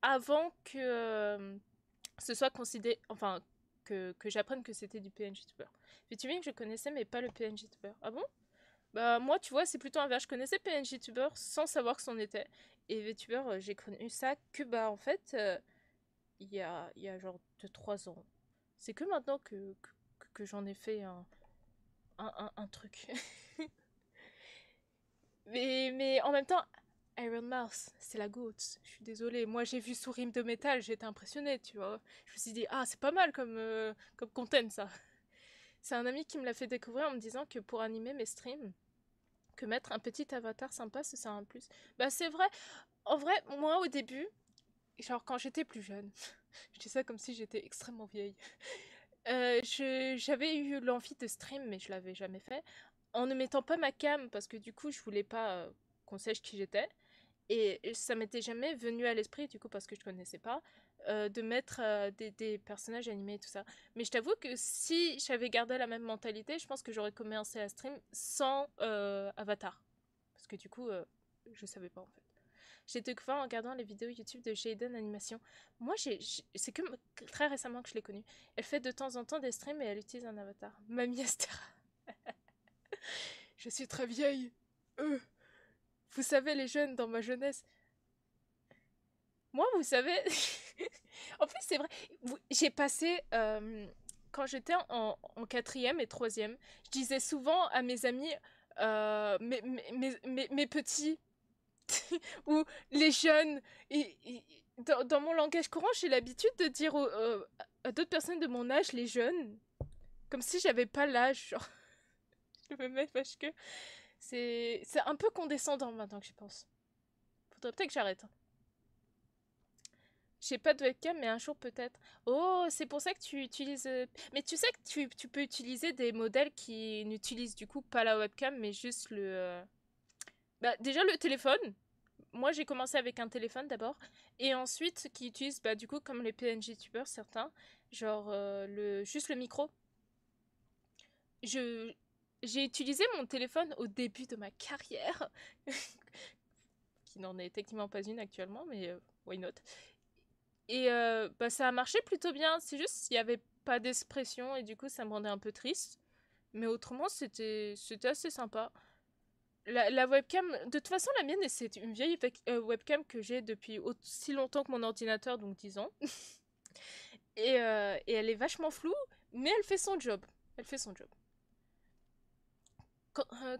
avant que ce soit considéré. Enfin, que j'apprenne que c'était du PNG tuber. VTubing, je connaissais, mais pas le PNG tuber. Ah bon? Bah moi, tu vois, c'est plutôt inverse. Je connaissais PNG Tuber sans savoir que c'en était. Et VTuber, j'ai connu ça que, bah en fait, il y a genre 2 3 ans. C'est que maintenant que j'en ai fait un truc. Mais en même temps, Iron Mouse, c'est la goat. Je suis désolée. Moi, j'ai vu sous rime de métal, j'ai été impressionnée, tu vois. Je me suis dit, ah, c'est pas mal comme content, ça. C'est un ami qui me l'a fait découvrir en me disant que pour animer mes streams, que mettre un petit avatar sympa, c'est un plus. Bah c'est vrai. En vrai, moi au début, genre quand j'étais plus jeune, je dis ça comme si j'étais extrêmement vieille. J'avais eu l'envie de stream, mais je l'avais jamais fait. En ne mettant pas ma cam, parce que du coup, je voulais pas qu'on sache qui j'étais. Et ça m'était jamais venu à l'esprit, du coup, parce que je connaissais pas, de mettre des personnages animés et tout ça. Mais je t'avoue que si j'avais gardé la même mentalité, je pense que j'aurais commencé à stream sans avatar. Parce que du coup, je savais pas en fait. J'ai découvert en regardant les vidéos YouTube de Jaden Animation. Moi, c'est que très récemment que je l'ai connue. Elle fait de temps en temps des streams et elle utilise un avatar. Mamie Estera. Je suis très vieille. Vous savez, les jeunes dans ma jeunesse. Moi, vous savez. En plus, c'est vrai. J'ai passé. Quand j'étais en quatrième et troisième, je disais souvent à mes amis, mes petits, ou les jeunes. Dans mon langage courant, j'ai l'habitude de dire à d'autres personnes de mon âge, les jeunes, comme si j'avais pas l'âge. Genre. me mets parce que c'est un peu condescendant maintenant que j'y pense. Faudrait peut-être que j'arrête. J'ai pas de webcam, mais un jour peut-être. Oh, c'est pour ça que tu utilises. Mais tu sais que tu peux utiliser des modèles qui n'utilisent du coup pas la webcam, mais juste le. Bah, déjà le téléphone. Moi, j'ai commencé avec un téléphone d'abord. Et ensuite, qui utilisent, bah, du coup, comme les PNG tubers, certains, genre juste le micro. Je. J'ai utilisé mon téléphone au début de ma carrière, qui n'en est techniquement pas une actuellement, mais why not? Et bah, ça a marché plutôt bien. C'est juste qu'il n'y avait pas d'expression et du coup ça me rendait un peu triste. Mais autrement c'était assez sympa. La webcam, de toute façon la mienne c'est une vieille webcam que j'ai depuis aussi longtemps que mon ordinateur, donc 10 ans. Et elle est vachement floue, mais elle fait son job. Elle fait son job.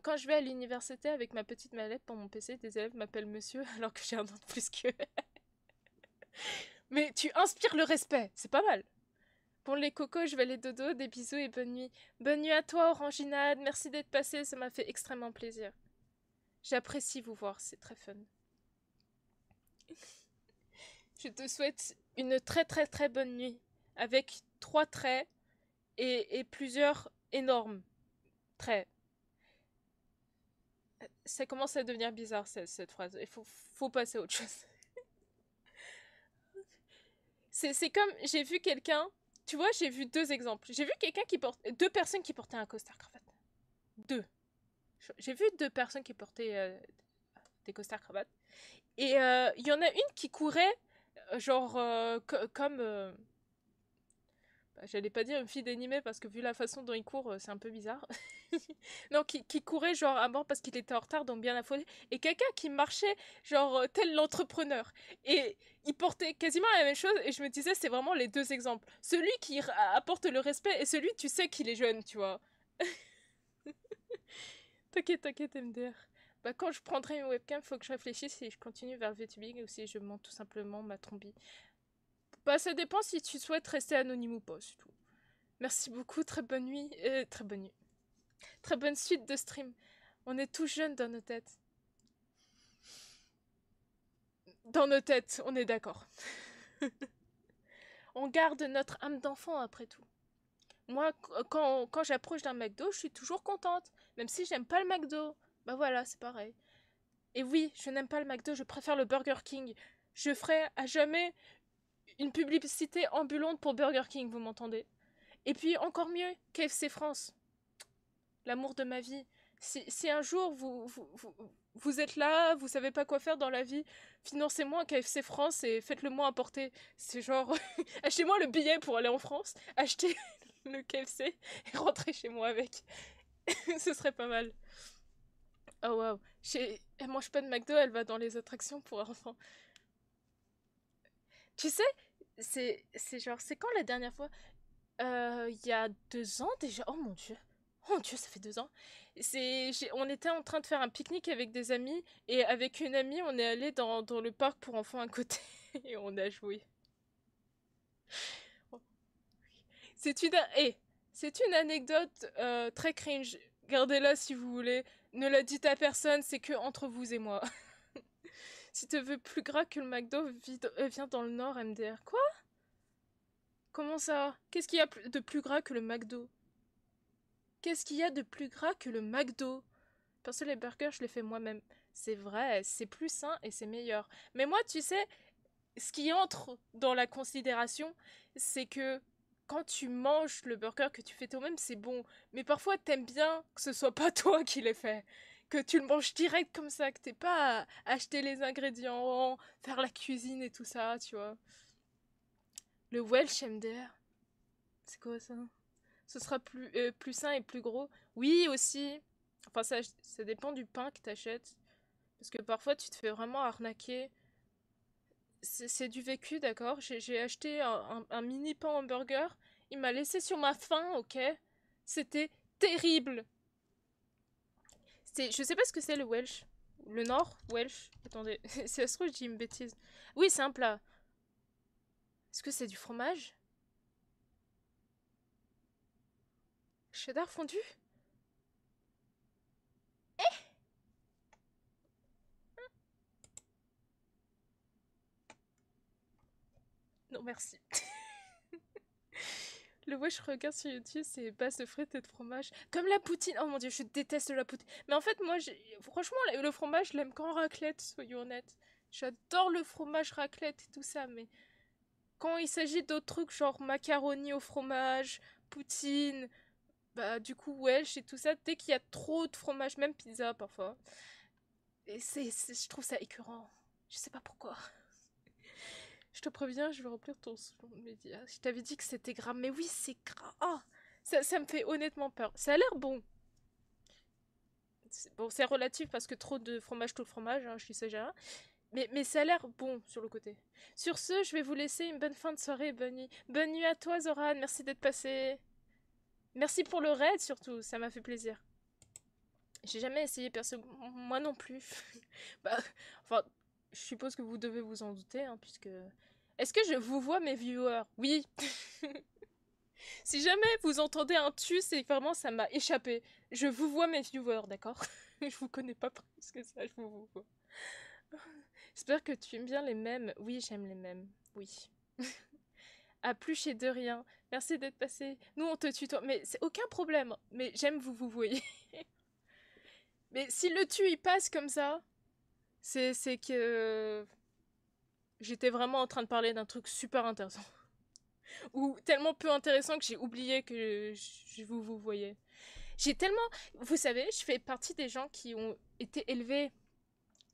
Quand je vais à l'université avec ma petite mallette pour mon PC, des élèves m'appellent monsieur alors que j'ai un an de plus qu'eux. Mais tu inspires le respect, c'est pas mal. Bon les cocos, je vais aller dodo, des bisous et bonne nuit. Bonne nuit à toi Oranginade, merci d'être passé, ça m'a fait extrêmement plaisir. J'apprécie vous voir, c'est très fun. Je te souhaite une très très très bonne nuit, avec 3 traits et plusieurs énormes traits. Ça commence à devenir bizarre cette phrase, il faut passer à autre chose. C'est comme, j'ai vu quelqu'un, tu vois, j'ai vu deux exemples. J'ai vu quelqu'un qui porte, deux personnes qui portaient un costard cravate. Deux. J'ai vu deux personnes qui portaient des costards cravates. Et il y en a une qui courait, genre, comme. Bah, j'allais pas dire une fille d'animé parce que vu la façon dont il court, c'est un peu bizarre. Non, qui courait genre à mort parce qu'il était en retard, donc bien affolé. Et quelqu'un qui marchait genre tel l'entrepreneur. Et il portait quasiment la même chose. Et je me disais, c'est vraiment les deux exemples. Celui qui apporte le respect et celui, tu sais qu'il est jeune, tu vois. T'inquiète, MDR. Bah, quand je prendrai une webcam, faut que je réfléchisse si je continue vers le VTubing ou si je monte tout simplement ma trombie. Bah, ça dépend si tu souhaites rester anonyme ou pas, c'est tout. Merci beaucoup, très bonne nuit. Très bonne nuit. Très bonne suite de stream. On est tous jeunes dans nos têtes. Dans nos têtes, on est d'accord. On garde notre âme d'enfant après tout. Moi, quand j'approche d'un McDo, je suis toujours contente. Même si j'aime pas le McDo. Bah voilà, c'est pareil. Et oui, je n'aime pas le McDo, je préfère le Burger King. Je ferai à jamais une publicité ambulante pour Burger King, vous m'entendez? Et puis encore mieux, KFC France. L'amour de ma vie. Si un jour vous êtes là, vous savez pas quoi faire dans la vie, financez-moi un KFC France et faites-le moi importer. C'est genre, achetez-moi le billet pour aller en France, achetez le KFC et rentrez chez moi avec. Ce serait pas mal. Oh waouh. Elle mange pas de McDo, elle va dans les attractions pour enfants. Tu sais, c'est genre, c'est quand la dernière fois? Il y a 2 ans déjà. Oh mon dieu. Oh mon dieu, ça fait 2 ans. On était en train de faire un pique-nique avec des amis et avec une amie, on est allé dans le parc pour enfants à côté et on a joué. C'est une, eh, c'est une anecdote très cringe. Gardez-la si vous voulez. Ne la dites à personne, c'est que entre vous et moi. Si tu veux plus gras que le McDo, viens dans le Nord, MDR. Quoi? Comment ça? Qu'est-ce qu'il y a de plus gras que le McDo? Qu'est-ce qu'il y a de plus gras que le McDo? Perso, les burgers, je les fais moi-même. C'est vrai, c'est plus sain et c'est meilleur. Mais moi, tu sais, ce qui entre dans la considération, c'est que quand tu manges le burger que tu fais toi-même, c'est bon. Mais parfois, t'aimes bien que ce soit pas toi qui l'ai fait. Que tu le manges direct comme ça, que t'aies pas à acheter les ingrédients, faire la cuisine et tout ça, tu vois. Le Welsh MDR, c'est quoi ça? Ce sera plus sain et plus gros. Oui, aussi. Enfin, ça dépend du pain que t'achètes. Parce que parfois, tu te fais vraiment arnaquer. C'est du vécu, d'accord? J'ai acheté un mini pain hamburger. Il m'a laissé sur ma faim, ok? C'était terrible. Je sais pas ce que c'est le Welsh. Le Nord Welsh. Attendez, si ça se trouve, je dis une bêtise. Oui, c'est un plat. Est-ce que c'est du fromage? Cheddar fondu? merci. Le wesh je regarde sur YouTube, c'est base de frites et de fromage. Comme la poutine. Oh mon dieu, je déteste la poutine. Mais en fait, moi, franchement, le fromage, je l'aime qu'en raclette, soyons honnêtes. J'adore le fromage raclette et tout ça, mais quand il s'agit d'autres trucs, genre macaroni au fromage, poutine, bah du coup, wesh et tout ça, dès qu'il y a trop de fromage, même pizza parfois, et je trouve ça écœurant. Je sais pas pourquoi. Je te préviens, je vais remplir ton média. Je t'avais dit que c'était gras, mais oui, c'est gras. Oh, ça me fait honnêtement peur. Ça a l'air bon. Bon, c'est relatif parce que trop de fromage, tout le fromage, hein, je suis déjà. Mais ça a l'air bon sur le côté. Sur ce, je vais vous laisser une bonne fin de soirée, bonne nuit. Bonne nuit à toi, Zoran. Merci d'être passé. Merci pour le raid surtout, ça m'a fait plaisir. J'ai jamais essayé perso, moi non plus. Bah, enfin, je suppose que vous devez vous en douter, hein, puisque... Est-ce que je vous vois mes viewers? Oui. Si jamais vous entendez un tu, c'est que vraiment ça m'a échappé. Je vous vois mes viewers, d'accord? Je vous connais pas plus que ça, je vous vois. J'espère que tu aimes bien les mèmes. Oui, j'aime les mèmes. Oui. À plus chez de rien. Merci d'être passé. Nous, on te tutoie. Mais c'est aucun problème. Mais j'aime vous voyez. Mais si le tu il passe comme ça, c'est que j'étais vraiment en train de parler d'un truc super intéressant. Ou tellement peu intéressant que j'ai oublié que je vous voyais. J'ai tellement... Vous savez, je fais partie des gens qui ont été élevés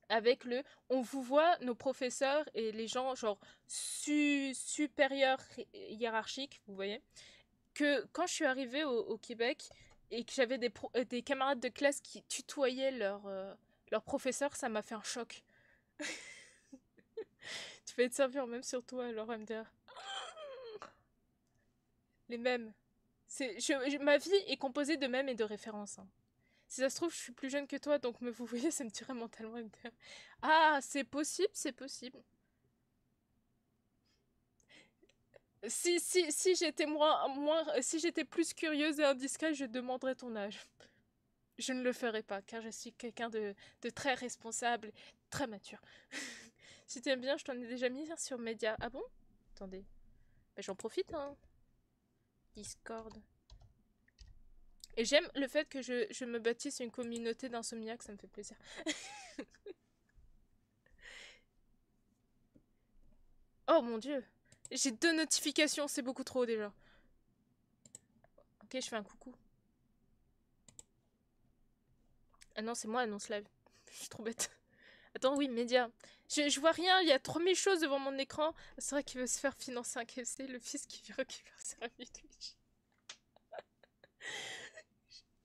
avec le on vous voit nos professeurs et les gens genre supérieurs hiérarchiques, vous voyez, que quand je suis arrivée au Québec et que j'avais des camarades de classe qui tutoyaient leur professeur, ça m'a fait un choc. Tu vas être servir même sur toi alors MDR. Les mêmes. Ma vie est composée de mèmes et de références, hein. Si ça se trouve, je suis plus jeune que toi, donc me vous voyez, ça me tirait mentalement MDR. Ah, c'est possible, c'est possible. Si j'étais si j'étais plus curieuse et indiscrète, je demanderais ton âge. Je ne le ferai pas, car je suis quelqu'un de très responsable, très mature. Si t'aimes bien, je t'en ai déjà mis un sur Média. Ah bon? Attendez. Bah, j'en profite, hein. Discord. Et j'aime le fait que je me bâtisse une communauté d'insomniaques, ça me fait plaisir. Oh mon dieu. J'ai 2 notifications, c'est beaucoup trop déjà. Ok, je fais un coucou. Ah non, c'est moi, annonce live. Je suis trop bête. Attends, oui, média. Je vois rien, il y a 3000 choses devant mon écran. C'est vrai qu'il veut se faire financer un KFC, le fils qui récupère ses revenus Twitch.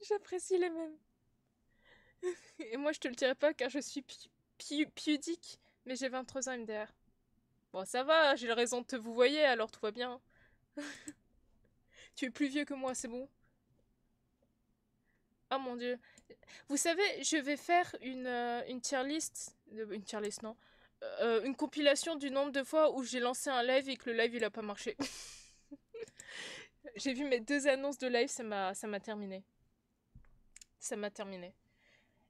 J'apprécie les mêmes. Et moi, je te le dirai pas car je suis pudique, mais j'ai 23 ans MDR. Bon, ça va, j'ai raison de te vous voyez, alors tout va bien. Tu es plus vieux que moi, c'est bon. Oh mon dieu. Vous savez, je vais faire une tier list. Une tier list, non. Une compilation du nombre de fois où j'ai lancé un live et que le live il a pas marché. J'ai vu mes 2 annonces de live, ça m'a terminé. Ça m'a terminé.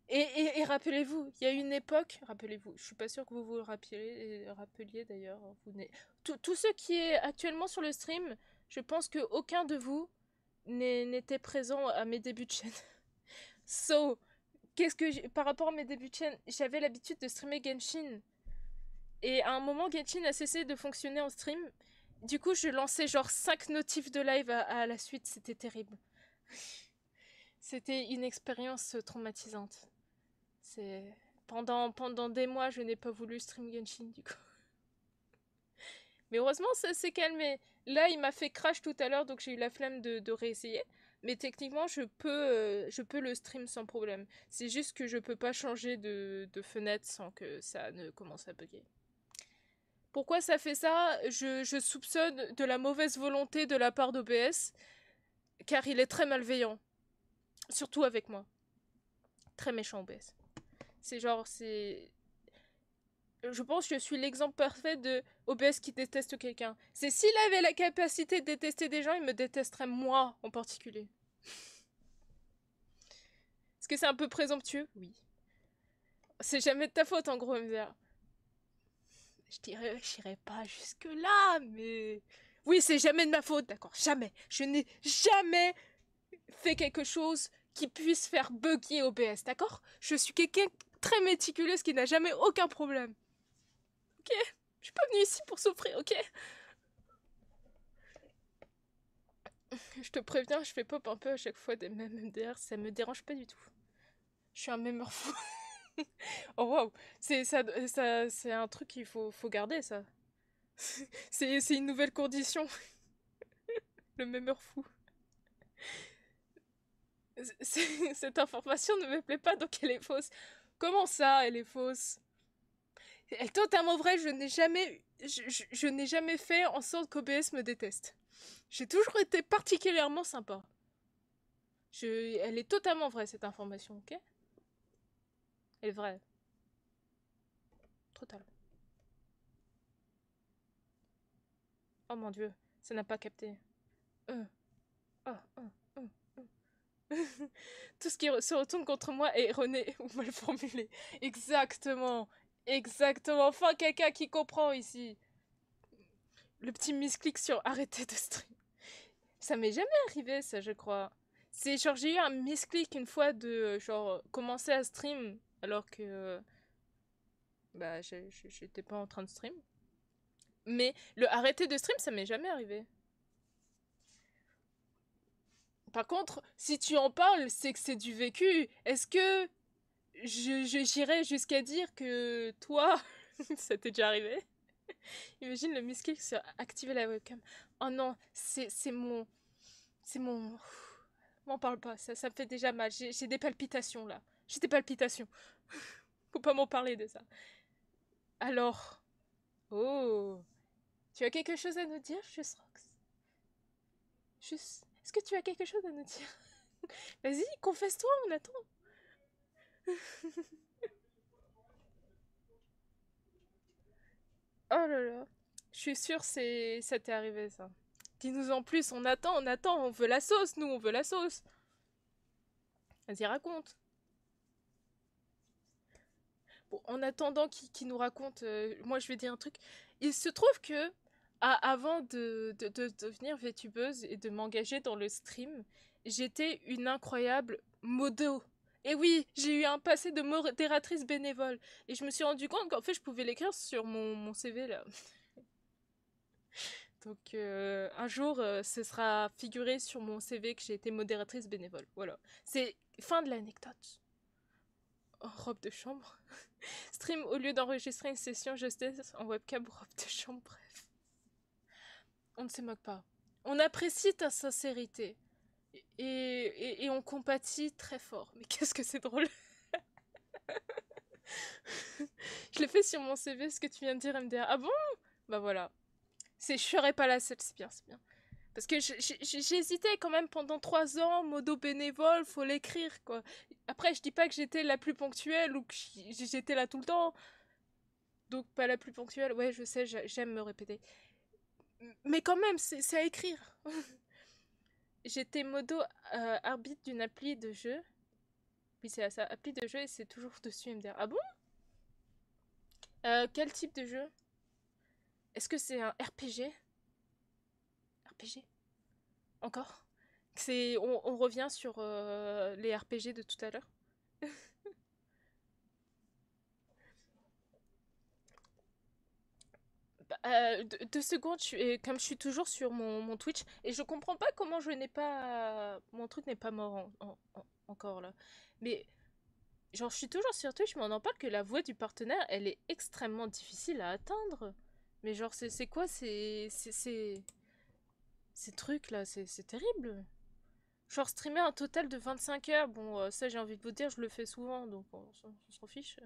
Et rappelez-vous, il y a une époque, rappelez-vous, je suis pas sûre que vous vous le rappeliez d'ailleurs. Tous ceux qui est actuellement sur le stream, je pense que aucun de vous n'était présent à mes débuts de chaîne. So, par rapport à mes débuts de chaîne, j'avais l'habitude de streamer Genshin. Et à un moment, Genshin a cessé de fonctionner en stream. Du coup, je lançais genre 5 notifs de live à la suite. C'était terrible. C'était une expérience traumatisante. C'est... Pendant des mois, je n'ai pas voulu stream Genshin, du coup. Mais heureusement, ça s'est calmé. Là, il m'a fait crash tout à l'heure, donc j'ai eu la flemme de réessayer. Mais techniquement, je peux le stream sans problème. C'est juste que je peux pas changer de fenêtre sans que ça ne commence à bugger. Pourquoi ça fait ça? Je soupçonne de la mauvaise volonté de la part d'OBS, car il est très malveillant. Surtout avec moi. Très méchant OBS. Je pense que je suis l'exemple parfait de OBS qui déteste quelqu'un. C'est s'il avait la capacité de détester des gens, il me détesterait moi en particulier. Est-ce que c'est un peu présomptueux? Oui. C'est jamais de ta faute en gros, MVA. J'irai pas jusque-là, mais... Oui, c'est jamais de ma faute, d'accord, jamais. Je n'ai jamais fait quelque chose qui puisse faire bugger OBS, d'accord? Je suis quelqu'un très méticuleuse qui n'a jamais aucun problème. Ok? Je suis pas venue ici pour souffrir, ok? Je te préviens, je fais pop un peu à chaque fois des mêmes MDR, ça me dérange pas du tout. Je suis un memeur fou. Oh waouh, c'est un truc qu'il faut garder ça. C'est une nouvelle condition, le memeur fou. Cette information ne me plaît pas, donc elle est fausse. Comment ça, elle est fausse? Elle est totalement vraie, je n'ai jamais fait en sorte qu'OBS me déteste. J'ai toujours été particulièrement sympa. Elle est totalement vraie, cette information, ok? Elle est vraie. Total. Oh mon dieu, ça n'a pas capté. Oh, oh, oh, oh. Tout ce qui se retourne contre moi est erroné ou mal formulé. Exactement. Exactement. Enfin, quelqu'un qui comprend ici. Le petit misclick sur arrêter de stream. Ça m'est jamais arrivé, ça, je crois. C'est genre, j'ai eu un misclick une fois de genre commencer à stream alors que bah j'étais pas en train de stream. Mais le arrêter de stream, ça m'est jamais arrivé. Par contre, si tu en parles, c'est que c'est du vécu. Est-ce que j'irais jusqu'à dire que toi, ça t'est déjà arrivé? Imagine le misclick sur activer la webcam. Oh non, c'est mon... C'est mon... M'en parle pas, ça me fait déjà mal. J'ai des palpitations là. J'ai des palpitations. Faut pas m'en parler de ça. Alors... Oh... Tu as quelque chose à nous dire, Juste Rox? Juste... Est-ce que tu as quelque chose à nous dire? Vas-y, confesse-toi, on attend. Oh là là. Je suis sûre ça t'est arrivé ça. Dis-nous en plus, on attend, on veut la sauce, nous, on veut la sauce. Vas-y, raconte. Bon, en attendant qu'il nous raconte, moi je vais dire un truc. Il se trouve que, avant de devenir VTubeuse et de m'engager dans le stream, j'étais une incroyable modo. Et oui, j'ai eu un passé de modératrice bénévole. Et je me suis rendu compte qu'en fait, je pouvais l'écrire sur mon CV là. Donc un jour, ce sera figuré sur mon CV que j'ai été modératrice bénévole. Voilà. C'est fin de l'anecdote. Oh, robe de chambre. Stream au lieu d'enregistrer une session justesse en webcam, robe de chambre, bref. On ne se moque pas. On apprécie ta sincérité. Et on compatit très fort. Mais qu'est-ce que c'est drôle. Je l'ai fait sur mon CV, ce que tu viens de dire, MDR. Ah bon? Bah voilà. Je serais pas la seule, c'est bien, c'est bien. Parce que j'hésitais quand même pendant 3 ans, modo bénévole, faut l'écrire, quoi. Après, je dis pas que j'étais la plus ponctuelle ou que j'étais là tout le temps. Donc, pas la plus ponctuelle. Ouais, je sais, j'aime me répéter. Mais quand même, c'est à écrire. J'étais modo arbitre d'une appli de jeu. Oui, c'est ça, appli de jeu et c'est toujours dessus MDR. Ah bon? Quel type de jeu? Est-ce que c'est un RPG? RPG? Encore? On revient sur les RPG de tout à l'heure. Bah, 2 secondes, comme je suis toujours sur mon Twitch, et je comprends pas comment je n'ai pas... Mon truc n'est pas mort encore là. Mais, genre, je suis toujours sur Twitch, mais on en parle que la voix du partenaire, elle est extrêmement difficile à atteindre. Mais genre, c'est quoi ces trucs là? C'est terrible. Genre, streamer un total de 25 heures, bon, ça j'ai envie de vous dire, je le fais souvent, donc on s'en fiche.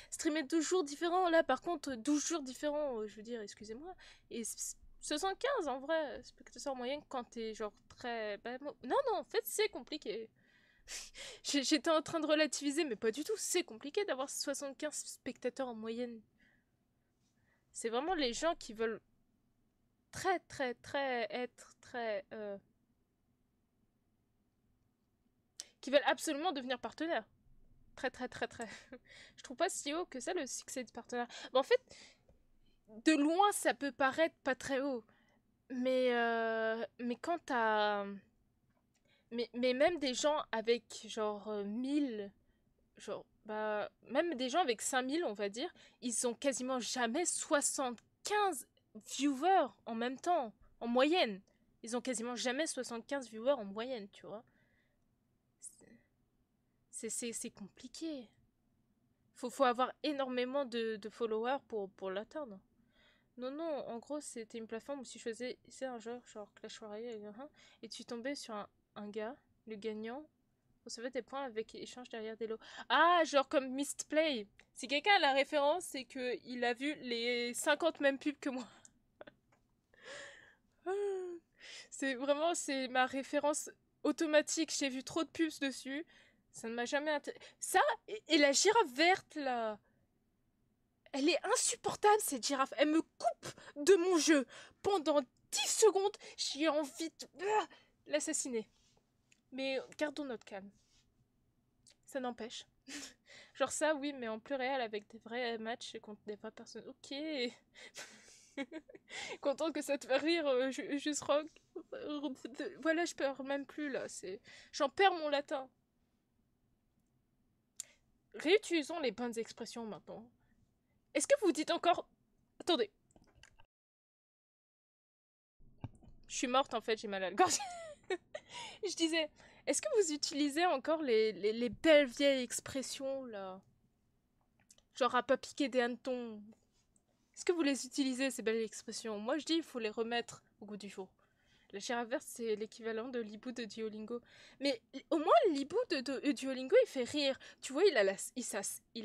Streamer 12 jours différents, là par contre, 12 jours différents, je veux dire, excusez-moi. Et 75 en vrai, spectateur moyen quand t'es genre très... Bah, non, non, en fait c'est compliqué. J'étais en train de relativiser, mais pas du tout, c'est compliqué d'avoir 75 spectateurs en moyenne. C'est vraiment les gens qui veulent très très très être très... qui veulent absolument devenir partenaires. Très très très très. Je trouve pas si haut que ça le succès du partenaire. Bon, en fait, de loin, ça peut paraître pas très haut. Mais quand t'as... Mais même des gens avec genre 1000, genre, bah, même des gens avec 5000, on va dire, ils ont quasiment jamais 75 viewers en même temps, en moyenne. Ils ont quasiment jamais 75 viewers en moyenne, tu vois. C'est compliqué. Faut avoir énormément de followers pour l'atteindre. Non, non, en gros, c'était une plateforme où si tu choisissais un jeu, genre Clash Royale, et tu tombais sur un gars, le gagnant, recevait des points avec échange derrière des lots. Ah, genre comme Mist Play. Si quelqu'un a la référence, c'est que il a vu les 50 mêmes pubs que moi. C'est vraiment, c'est ma référence automatique. J'ai vu trop de pubs dessus. Ça ne m'a jamais intéressé. Ça, et la girafe verte, là. Elle est insupportable, cette girafe. Elle me coupe de mon jeu. Pendant 10 secondes, j'ai envie de l'assassiner. Mais gardons notre calme. Ça n'empêche. Genre ça, oui, mais en plus réel avec des vrais matchs contre des vraies personnes. Ok. Contente que ça te fait rire, juste rock. Voilà, je perds même plus là. J'en perds mon latin. Réutilisons les bonnes expressions maintenant. Est-ce que vous dites encore... Attendez. Je suis morte en fait, j'ai mal à la gorge. Je disais, est-ce que vous utilisez encore les belles vieilles expressions là? Genre à pas piquer des hannetons. Est-ce que vous les utilisez ces belles expressions? Moi je dis il faut les remettre au goût du jour. La girafe verte c'est l'équivalent de l'hibou de Duolingo. Mais au moins l'hibou de Duolingo il fait rire. Tu vois il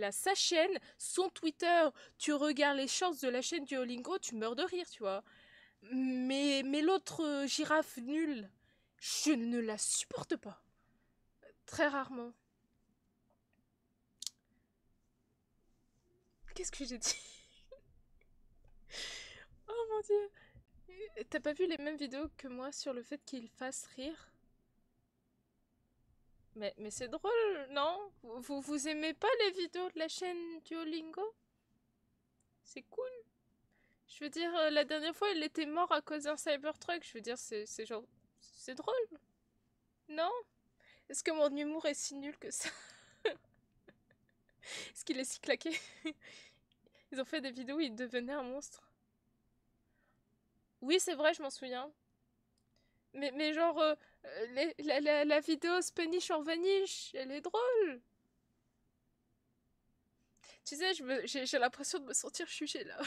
a sa chaîne, son Twitter. Tu regardes les shorts de la chaîne Duolingo, tu meurs de rire tu vois. Mais l'autre girafe nulle, je ne la supporte pas. Très rarement. Qu'est-ce que j'ai dit? Oh mon dieu. T'as pas vu les mêmes vidéos que moi sur le fait qu'il fasse rire? Mais c'est drôle, non? Vous aimez pas les vidéos de la chaîne Duolingo? C'est cool. Je veux dire, la dernière fois, il était mort à cause d'un Cybertruck. Je veux dire, c'est genre... C'est drôle, non? Est-ce que mon humour est si nul que ça? Est-ce qu'il est si claqué? Ils ont fait des vidéos où il devenait un monstre. Oui, c'est vrai, je m'en souviens. Mais genre, la vidéo Spanish or Vanish, elle est drôle. Tu sais, j'ai l'impression de me sentir jugée là.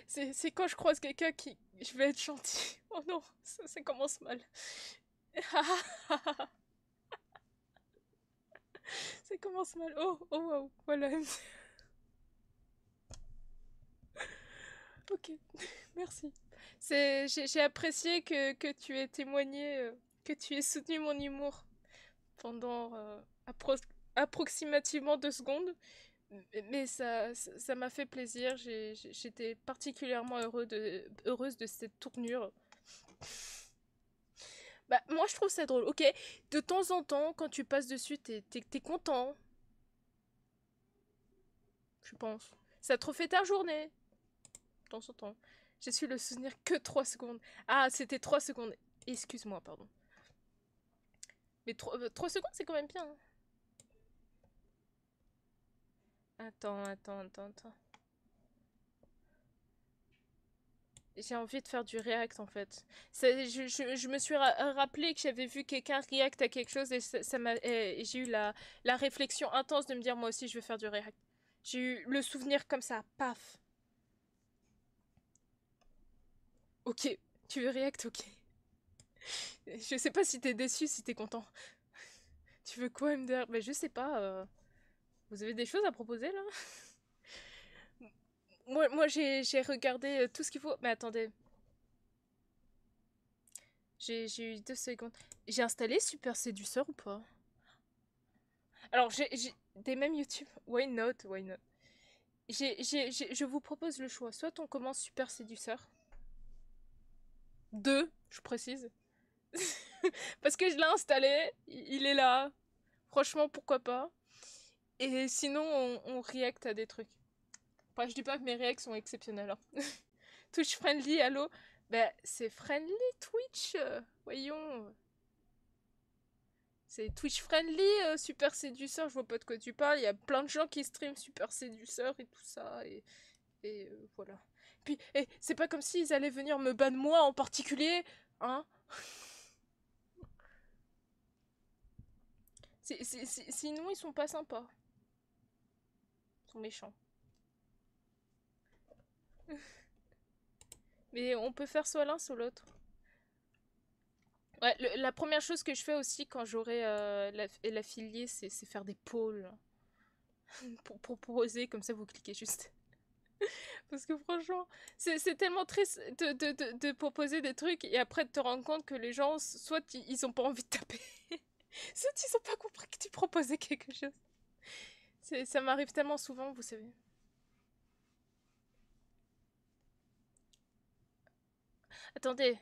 C'est quand je croise quelqu'un qui... Je vais être gentille. Oh non, ça commence mal. Ça commence mal. Oh, oh, wow, voilà. Ok, merci. J'ai apprécié que tu aies témoigné, que tu aies soutenu mon humour pendant approximativement 2 secondes. Mais ça m'a fait plaisir. J'étais particulièrement heureuse de cette tournure. Bah, moi, je trouve ça drôle. Ok, de temps en temps, quand tu passes dessus, t'es content. Je pense. Ça te refait ta journée. De temps en temps. J'ai su le souvenir que 3 secondes. Ah, c'était 3 secondes. Excuse-moi, pardon. Mais 3 secondes, c'est quand même bien. Hein. Attends. J'ai envie de faire du react en fait. Je me suis rappelé que j'avais vu quelqu'un react à quelque chose et j'ai eu la réflexion intense de me dire moi aussi je veux faire du react. J'ai eu le souvenir comme ça, paf. Ok, tu veux react, ok. Je sais pas si t'es déçu, si t'es content. Tu veux quoi MDR? Mais je sais pas. Vous avez des choses à proposer là? Moi j'ai regardé tout ce qu'il faut. Mais attendez, j'ai eu 2 secondes. J'ai installé Super Séduceur ou pas? Alors, j'ai des mêmes YouTube. Why not? Why not? Je vous propose le choix. Soit on commence Super Séduceur. 2, je précise. Parce que je l'ai installé. Il est là. Franchement, pourquoi pas. Et sinon, on react à des trucs. Enfin, je dis pas que mes reacts sont exceptionnels. Hein. Twitch friendly, allô? Ben, c'est friendly Twitch. Voyons. C'est Twitch friendly, Super Séduceur. Je vois pas de quoi tu parles. Il y a plein de gens qui streament Super Séduceur et tout ça. Et voilà. Puis, c'est pas comme s'ils allaient venir me ban moi en particulier. Hein? Sinon, ils sont pas sympas. Ils sont méchants. Mais on peut faire soit l'un, soit l'autre. Ouais, la première chose que je fais aussi quand j'aurai l'affilié, c'est faire des polls. Pour proposer, comme ça vous cliquez juste. Parce que franchement, c'est tellement triste de proposer des trucs et après de te rendre compte que les gens, soit ils ont pas envie de taper, soit ils ont pas compris que tu proposais quelque chose. Ça m'arrive tellement souvent, vous savez. Attendez,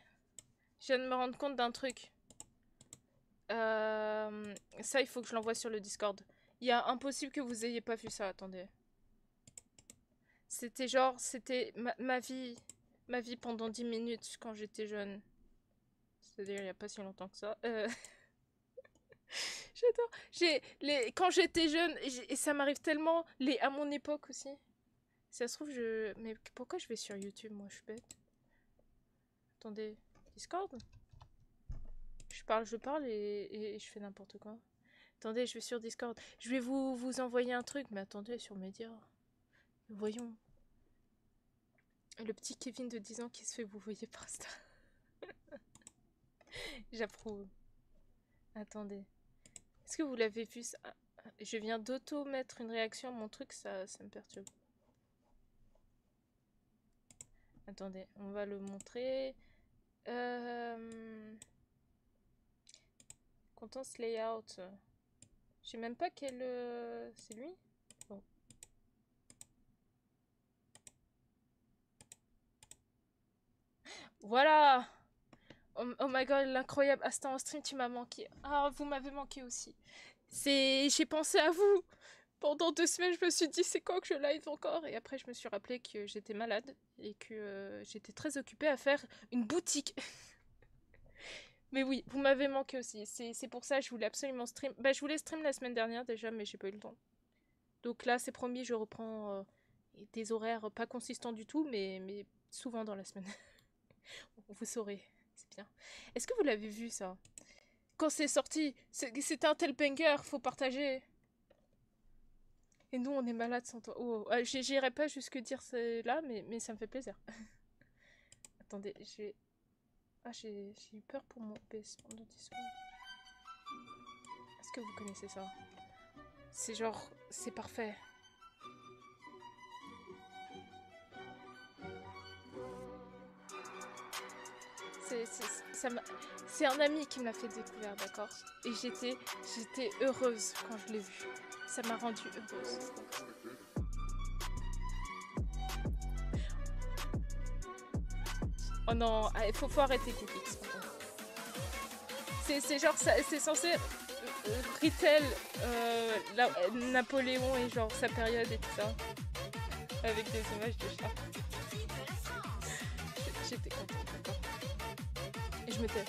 je viens de me rendre compte d'un truc. Ça, il faut que je l'envoie sur le Discord. Il y a impossible que vous ayez pas vu ça, attendez. C'était genre, c'était ma vie pendant 10 minutes quand j'étais jeune. C'est-à-dire il n'y a pas si longtemps que ça. J'adore. Quand j'étais jeune, et ça m'arrive tellement, à mon époque aussi. Ça se trouve, mais pourquoi je vais sur YouTube, moi, je suis bête. Attendez, Discord? Je parle et je fais n'importe quoi. Attendez, je vais sur Discord. Je vais vous envoyer un truc, mais attendez, sur Média. Voyons. Le petit Kevin de 10 ans qui se fait vous voyez par Insta. J'approuve. Attendez. Est-ce que vous l'avez vu ça? Je viens d'auto-mettre une réaction à mon truc, ça me perturbe. Attendez, on va le montrer. Contents layout. Je sais même pas quel... c'est lui? Bon. Voilà! Oh my god, l'incroyable Aston en stream, tu m'as manqué. Ah, vous m'avez manqué aussi. J'ai pensé à vous. Pendant 2 semaines, je me suis dit, c'est quand que je live encore? Et après, je me suis rappelé que j'étais malade et que j'étais très occupée à faire une boutique. Mais oui, vous m'avez manqué aussi. C'est pour ça que je voulais absolument stream. Bah, je voulais stream la semaine dernière déjà, mais j'ai pas eu le temps. Donc là, c'est promis, je reprends des horaires pas consistants du tout, mais souvent dans la semaine. Vous saurez, c'est bien. Est-ce que vous l'avez vu ça? Quand c'est sorti, c'était un tel banger, faut partager. Et nous, on est malade sans toi. Oh, j'irai pas jusque dire là, mais ça me fait plaisir. Attendez, j'ai eu peur pour mon PS pendant 10 secondes. Est-ce que vous connaissez ça? C'est genre, c'est parfait. C'est un ami qui m'a fait découvrir, d'accord? Et j'étais heureuse quand je l'ai vu. Ça m'a rendue heureuse. Oh non, il faut arrêter Kikix. C'est genre, c'est censé retell Napoléon et genre sa période et tout ça. Avec des images de chats. J'étais contente, d'accord. Et je me tais.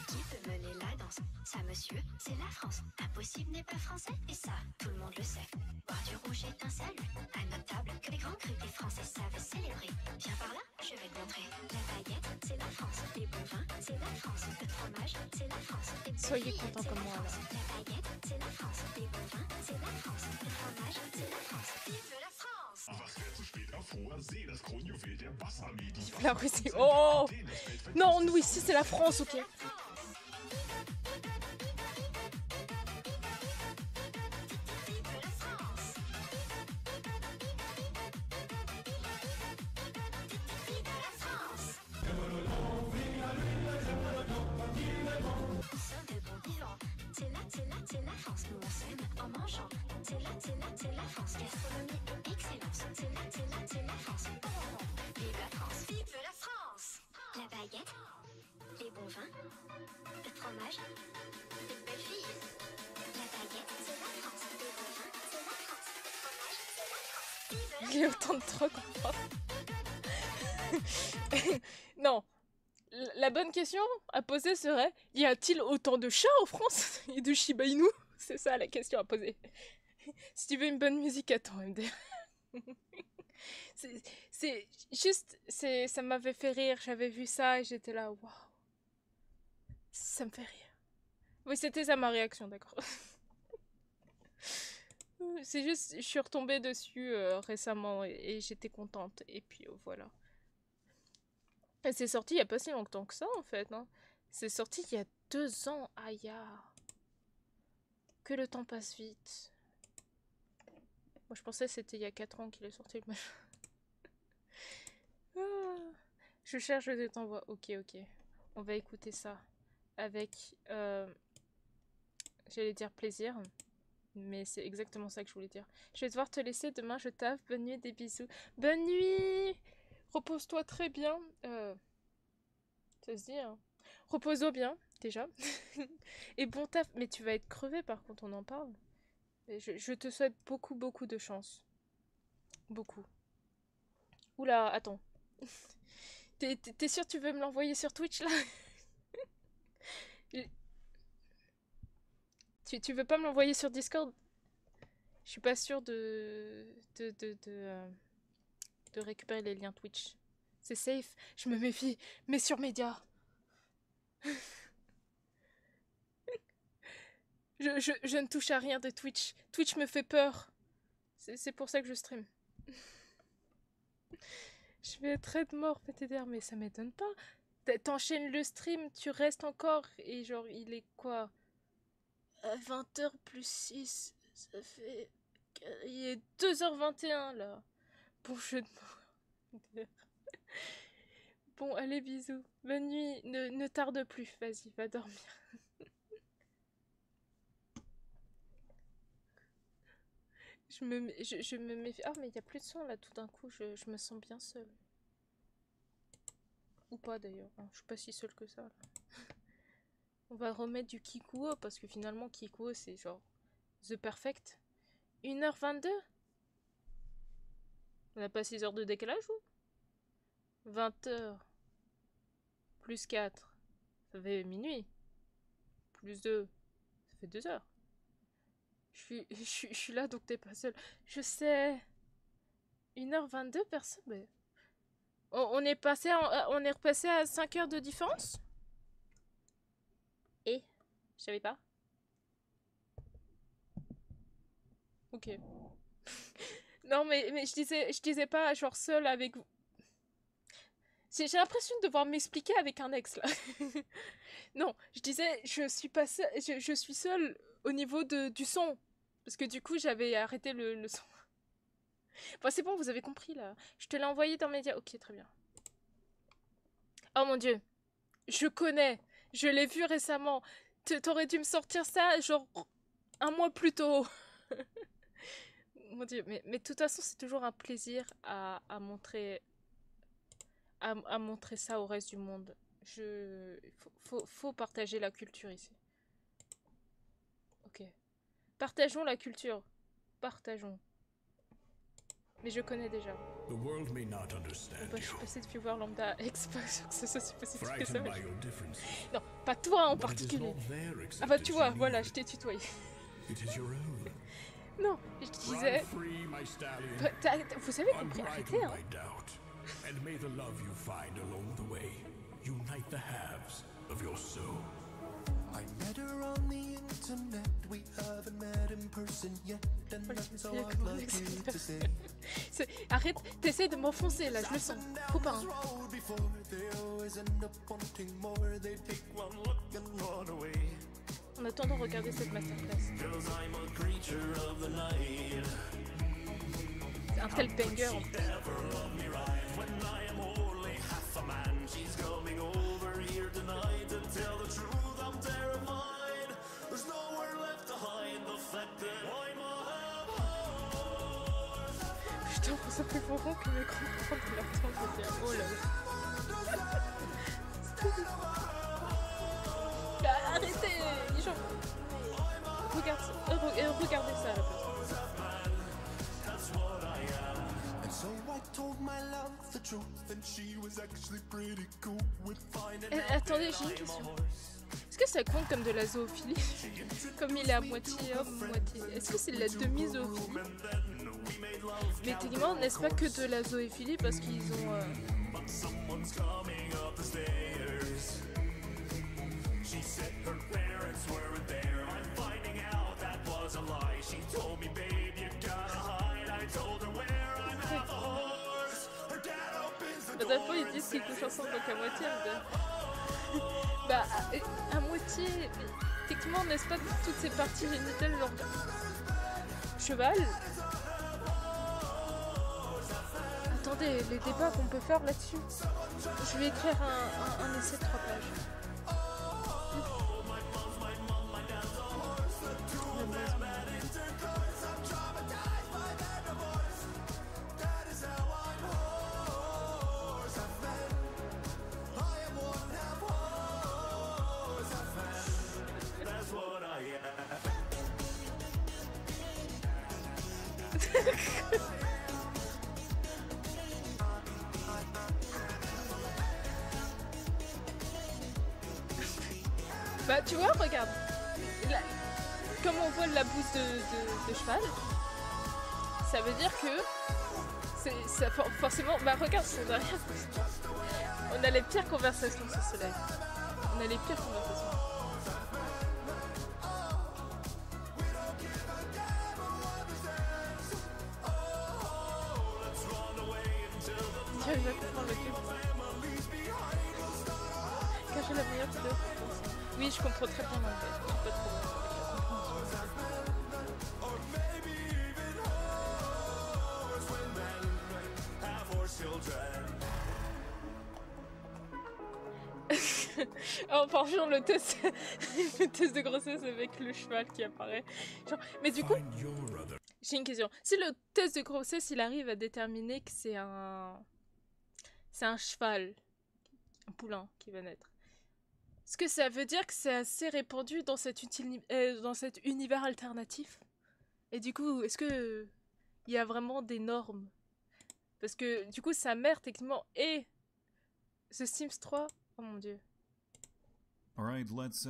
Qui peut mener la danse? Ça, monsieur, c'est la France. Impossible n'est pas français, et ça, tout le monde le sait. Boire du rouge est un salut, à notre table, que les grands crus, les Français savent célébrer. Viens par là, je vais te montrer. La baguette, c'est la France. Les bons vins, c'est la France. Le fromage, c'est la France. Soyez contents comme moi, là. La baguette, c'est la France. Les bons vins, c'est la France. Le fromage, c'est la France. Vive la France! La Russie. Oh non, nous ici c'est la France, ok. C'est la France, nous on s'aime en mangeant. C'est la France, gastronomie et excellence. C'est la France. Vive la France, vive la France! La baguette, les bons vins, le fromage, les belles filles. La baguettes, c'est la France. Des bovins, c'est la France. Du fromage, c'est la France. Vive la Il y a autant de trocs en France. Non. La bonne question à poser serait, y a-t-il autant de chats en France et de Shiba Inu? C'est ça la question à poser. Si tu veux une bonne musique, attends, MDR. C'est juste, ça m'avait fait rire. J'avais vu ça et j'étais là, waouh. Ça me fait rire. Oui, c'était ça ma réaction, d'accord. C'est juste, je suis retombée dessus récemment et j'étais contente. Et puis voilà. Et c'est sorti il y a pas si longtemps que ça en fait. Hein. C'est sorti il y a 2 ans. Aïe. Que le temps passe vite. Moi je pensais que c'était il y a 4 ans qu'il est sorti le machin. Je cherche, je t'envoie. Ok. On va écouter ça. Avec... j'allais dire plaisir. Mais c'est exactement ça que je voulais dire. Je vais devoir te laisser. Demain je taffe. Bonne nuit, des bisous. Bonne nuit. Repose-toi très bien. Ça se dit, hein. Repose-toi bien, déjà. Et bon taf. Mais tu vas être crevé, par contre, on en parle. Je te souhaite beaucoup de chance. Beaucoup. Oula, attends. T'es sûr que tu veux me l'envoyer sur Twitch, là? Tu veux pas me l'envoyer sur Discord? Je suis pas sûre de récupérer les liens Twitch. C'est safe, je me méfie. Mais sur Média. Je ne touche à rien de Twitch. Twitch me fait peur. C'est pour ça que je stream. Je vais être très mort, PTDR, mais ça m'étonne pas. T'enchaînes le stream, tu restes encore, et genre, il est quoi? 20h plus 6, ça fait... Il est 2h21, là. Bon jeu de mots. Bon, allez, bisous. Bonne nuit, ne tarde plus, vas-y, va dormir. Je me méfie. Ah, mais il n'y a plus de son là, tout d'un coup, je me sens bien seule. Ou pas d'ailleurs, hein. Je suis pas si seule que ça. Là. On va remettre du Kikuo parce que finalement, Kikuo c'est genre The Perfect. 1h22 ? On n'a pas 6 heures de décalage ou 20h plus 4, ça fait minuit. Plus 2, ça fait 2 heures. Je suis là donc t'es pas seule. Je sais. 1h22 personne. Mais... On est repassé à 5 heures de différence. Et je savais pas. Ok. Non mais je disais pas genre seule avec vous. J'ai l'impression de devoir m'expliquer avec un ex là. Non, je disais je suis seule au niveau du son. Parce que du coup j'avais arrêté le son. Bon c'est bon, vous avez compris là. Je te l'ai envoyé dans Média. Ok, très bien. Oh mon dieu. Je connais. Je l'ai vu récemment. T'aurais dû me sortir ça genre 1 mois plus tôt. Mon dieu, mais de toute façon c'est toujours un plaisir à montrer ça au reste du monde. Faut partager la culture ici. Ok. Partageons la culture. Partageons. Mais je connais déjà. Je suis passée de viewer lambda à Xbox, que ce soit si possible que ça. Non, pas toi en particulier. Ah bah tu vois, voilà, je t'ai tutoyé. Non, je disais... Vous savez compris, arrêtez hein. And may the love you find along the way unite the halves of your soul. I met her on the internet, we haven't met in person yet, and that's all I'd love you to say. Arrête, t'essaies de m'enfoncer là, je le sens. Faut pas. Hein. En attendant, regardez cette masterclass. C'est un tel banger en plus. Putain, ça fait pourtant que mes grands-parents de leur temps de dire oh là là. Arrêtez, les gens. Regarde, Attendez, j'ai une question. Est-ce que ça compte comme de la zoophilie? Comme il est à moitié homme, moitié... Est-ce que c'est de la demi-zoophilie? Mais techniquement, n'est-ce pas que de la zoophilie parce qu'ils ont... Bah, d'abord, ils disent qu'ils couchent ensemble donc à moitié. Mais... bah, à moitié... Mais, techniquement, n'est-ce pas toutes ces parties génitales, genre... cheval? Attendez, les débats qu'on peut faire là-dessus. Je vais écrire un essai de 3 pages. Bah tu vois, regarde, là, comme on voit la bouse de cheval, ça veut dire que c'est forcément, bah regarde son derrière, on a les pires conversations sur ce live, on a les pires conversations. Tu vas comprendre le film. Car j'ai la meilleure vidéo. Oui, je comprends très bien l'anglais. Je suis pas trop bonne avec la compréhension. Oh, franchement, le test de grossesse avec le cheval qui apparaît. Genre, mais du coup, j'ai une question. Si le test de grossesse, il arrive à déterminer que c'est un cheval, un poulain qui va naître, est-ce que ça veut dire que c'est assez répandu dans cet univers alternatif? Et du coup, est-ce que il y a vraiment des normes? Parce que du coup, sa mère, techniquement, est The Sims 3. Oh mon dieu. Alright, let's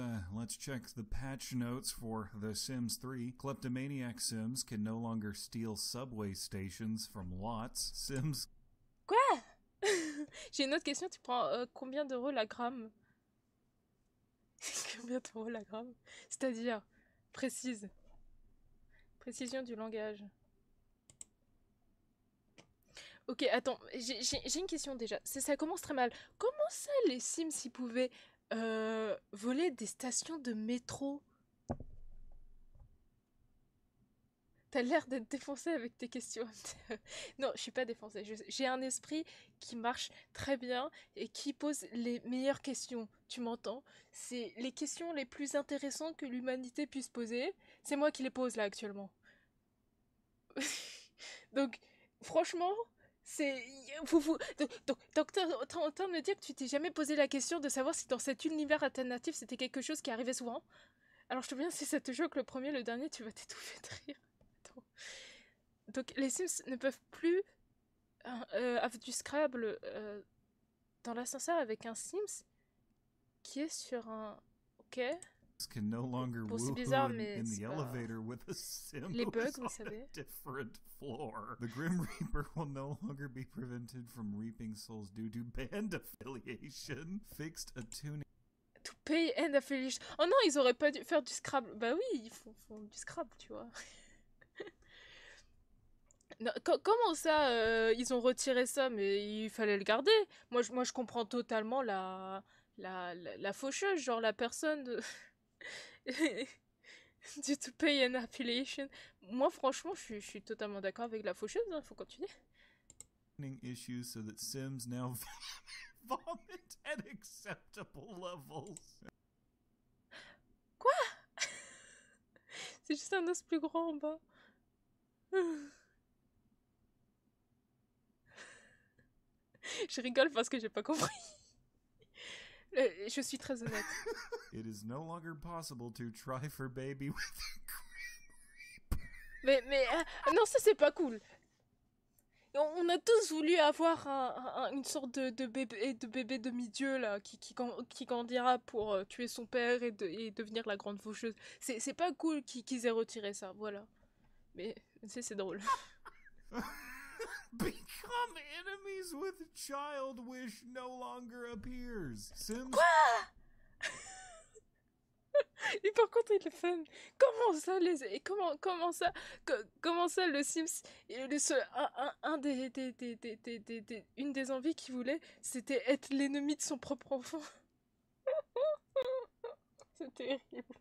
check the patch notes for The Sims 3. Kleptomaniac Sims can no longer steal subway stations from lots. Sims... Quoi? J'ai une autre question, tu prends combien d'euros la gramme? Combien d'euros la gramme? C'est-à-dire, précise. Précision du langage. Ok, attends, j'ai une question déjà. Ça commence très mal. Comment ça, les Sims, ils pouvaient voler des stations de métro? T'as l'air d'être défoncé avec tes questions. Non, je suis pas défoncée. J'ai un esprit qui marche très bien et qui pose les meilleures questions. Tu m'entends? C'est les questions les plus intéressantes que l'humanité puisse poser. C'est moi qui les pose là actuellement. Donc, franchement, c'est... Donc t'es en train de me dire que tu t'es jamais posé la question de savoir si dans cet univers alternatif c'était quelque chose qui arrivait souvent? Alors je te dis bien, si ça te choque le premier, le dernier, tu vas t'étouffer de rire. Donc les Sims ne peuvent plus avoir du Scrabble dans l'ascenseur avec un Sims qui est sur un... Ok. can no longer Bon, c'est woo bizarre, in mais the c'est pas... elevator with a sim Les who bugs, is vous on savez. a different floor. The Grim Reaper will no longer be prevented from reaping souls due to band affiliation. Fixed a tuning. To pay and affiliation. Oh non, ils auraient pas dû faire du Scrabble. Bah oui, ils font du Scrabble, tu vois. Non, comment ça, ils ont retiré ça, mais il fallait le garder. Moi, je comprends totalement la faucheuse, genre la personne de... du to pay an affiliation. Moi, franchement, je suis totalement d'accord avec la faucheuse, hein, faut continuer. Issues so that Sims now vomit at acceptable levels. Quoi? C'est juste un os plus grand en bas. Je rigole parce que j'ai pas compris. Je suis très honnête. It is no longer possible to try for baby with Mais non, ça c'est pas cool. On a tous voulu avoir une sorte de bébé demi-dieu là, qui grandira pour tuer son père et devenir la grande faucheuse. C'est pas cool qu'ils aient retiré ça, voilà. Mais c'est drôle. Become enemies with child wish no longer appears. Sims. Et par contre, il est fun. Comment ça, comment ça, le Sims, une des envies qu'il voulait, c'était être l'ennemi de son propre enfant. C'est terrible.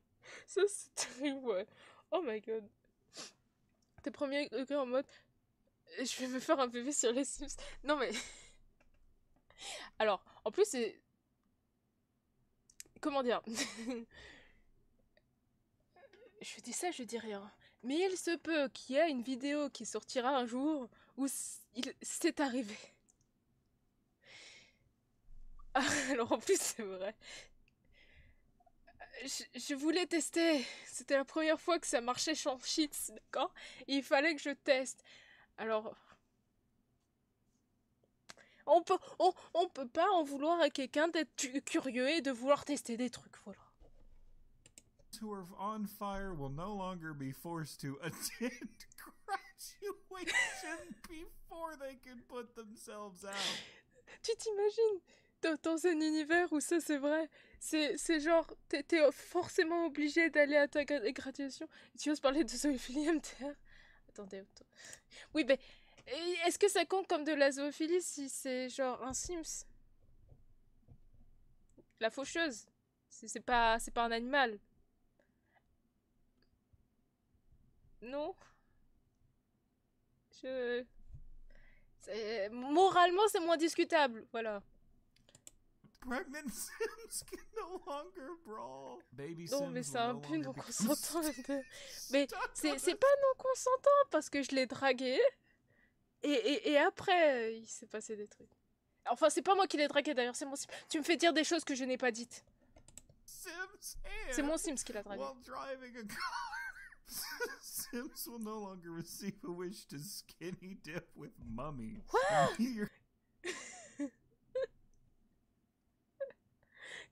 Ça, c'est terrible, ouais. Oh my god. T'es premier degré en mode, je vais me faire un bébé sur les Sims. Non mais... Alors, en plus, c'est... Comment dire? Je dis ça, je dis rien. Mais il se peut qu'il y ait une vidéo qui sortira un jour où c'est arrivé. Alors en plus, c'est vrai. Je voulais tester. C'était la première fois que ça marchait sans cheats, d'accord? Et il fallait que je teste. Alors... on peut pas en vouloir à quelqu'un d'être curieux et de vouloir tester des trucs, voilà. Who are on fire will no longer be forced to attend graduation before they can put themselves out. Tu t'imagines dans un univers où ça c'est vrai, c'est genre t'es forcément obligé d'aller à ta graduation. Tu oses parler de zoophilie MTR? Attendez. Oui, mais est-ce que ça compte comme de la zoophilie si c'est genre un Sims? La faucheuse, c'est pas un animal. Non. Moralement, c'est moins discutable, voilà. Pregnant Sims can no longer brawl. Baby Non, Sims mais c'est will un no peu longer non be consentant. Mais c'est pas non consentant parce que je l'ai dragué. Et après, il s'est passé des trucs. Enfin, c'est pas moi qui l'ai dragué d'ailleurs, c'est mon Sims. Tu me fais dire des choses que je n'ai pas dites. C'est mon Sims qui l'a dragué. While driving a car, Sims will no longer receive a wish to skinny dip with mummy. What?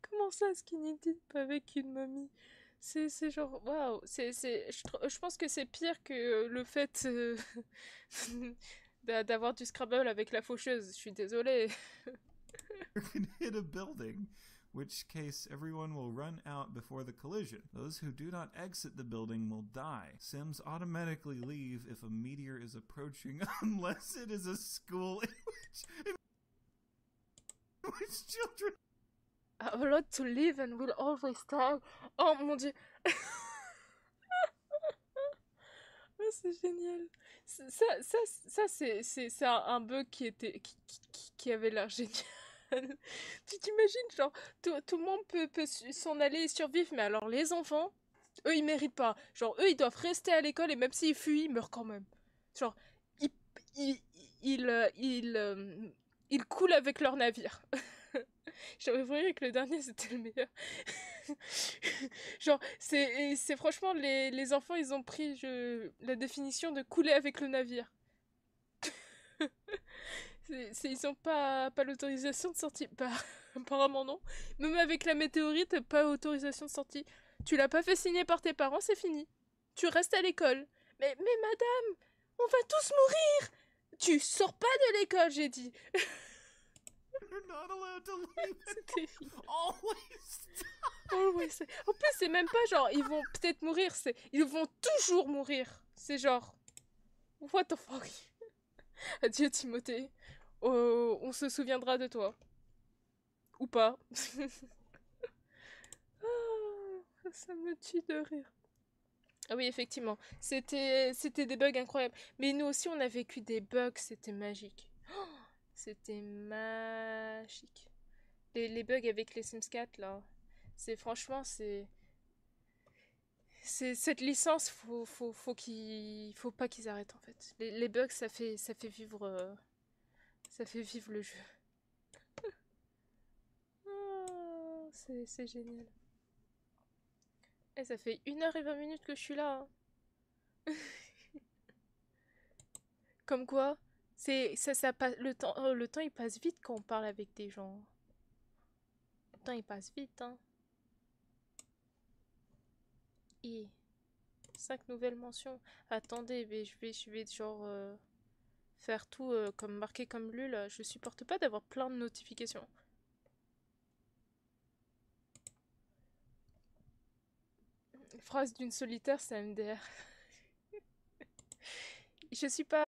Comment ça, skinny dip avec une mamie? C'est genre, waouh, je pense que c'est pire que le fait d'avoir du Scrabble avec la faucheuse. Je suis désolée. Can hit a building, which case everyone will run out before the collision. Those who do not exit the building will die. Sims automatically leave if a meteor is approaching unless it is a school in which children... A lot to live and will always die. Oh mon dieu. Oh, c'est génial. Ça c'est un bug qui avait l'air génial. Tu t'imagines, genre, tout le monde peut s'en aller et survivre, mais alors les enfants, eux, ils méritent pas. Genre, eux, ils doivent rester à l'école et même s'ils fuient, ils meurent quand même. Genre, ils coulent avec leur navire. J'avais voulu que le dernier, c'était le meilleur. Genre, c'est franchement, les enfants, ils ont pris la définition de couler avec le navire. Ils ont pas l'autorisation de sortie. Bah, apparemment non. Même avec la météorite, pas autorisation de sortie. Tu l'as pas fait signer par tes parents, c'est fini. Tu restes à l'école. Mais madame, on va tous mourir. Tu sors pas de l'école, j'ai dit. You're not allowed to leave. C'est terrible. Always. En plus, c'est même pas genre, ils vont peut-être mourir, ils vont toujours mourir. C'est genre, what the fuck. Adieu Timothée. Oh, on se souviendra de toi. Ou pas. Ah, ça me tue de rire. Ah oui, effectivement. C'était des bugs incroyables. Mais nous aussi, on a vécu des bugs, c'était magique. Oh, c'était magique. Les bugs avec les Sims 4, là. Franchement, cette licence, faut pas qu'ils arrêtent, en fait. Les bugs, ça fait vivre le jeu. Oh, c'est génial. Et ça fait 1h20 que je suis là. Hein. Comme quoi, le temps il passe vite quand on parle avec des gens. Le temps il passe vite, hein. Et 5 nouvelles mentions. Attendez, mais je vais genre faire tout comme marqué comme lu là. Je supporte pas d'avoir plein de notifications. Phrase d'une solitaire, c'est MDR. Je suis pas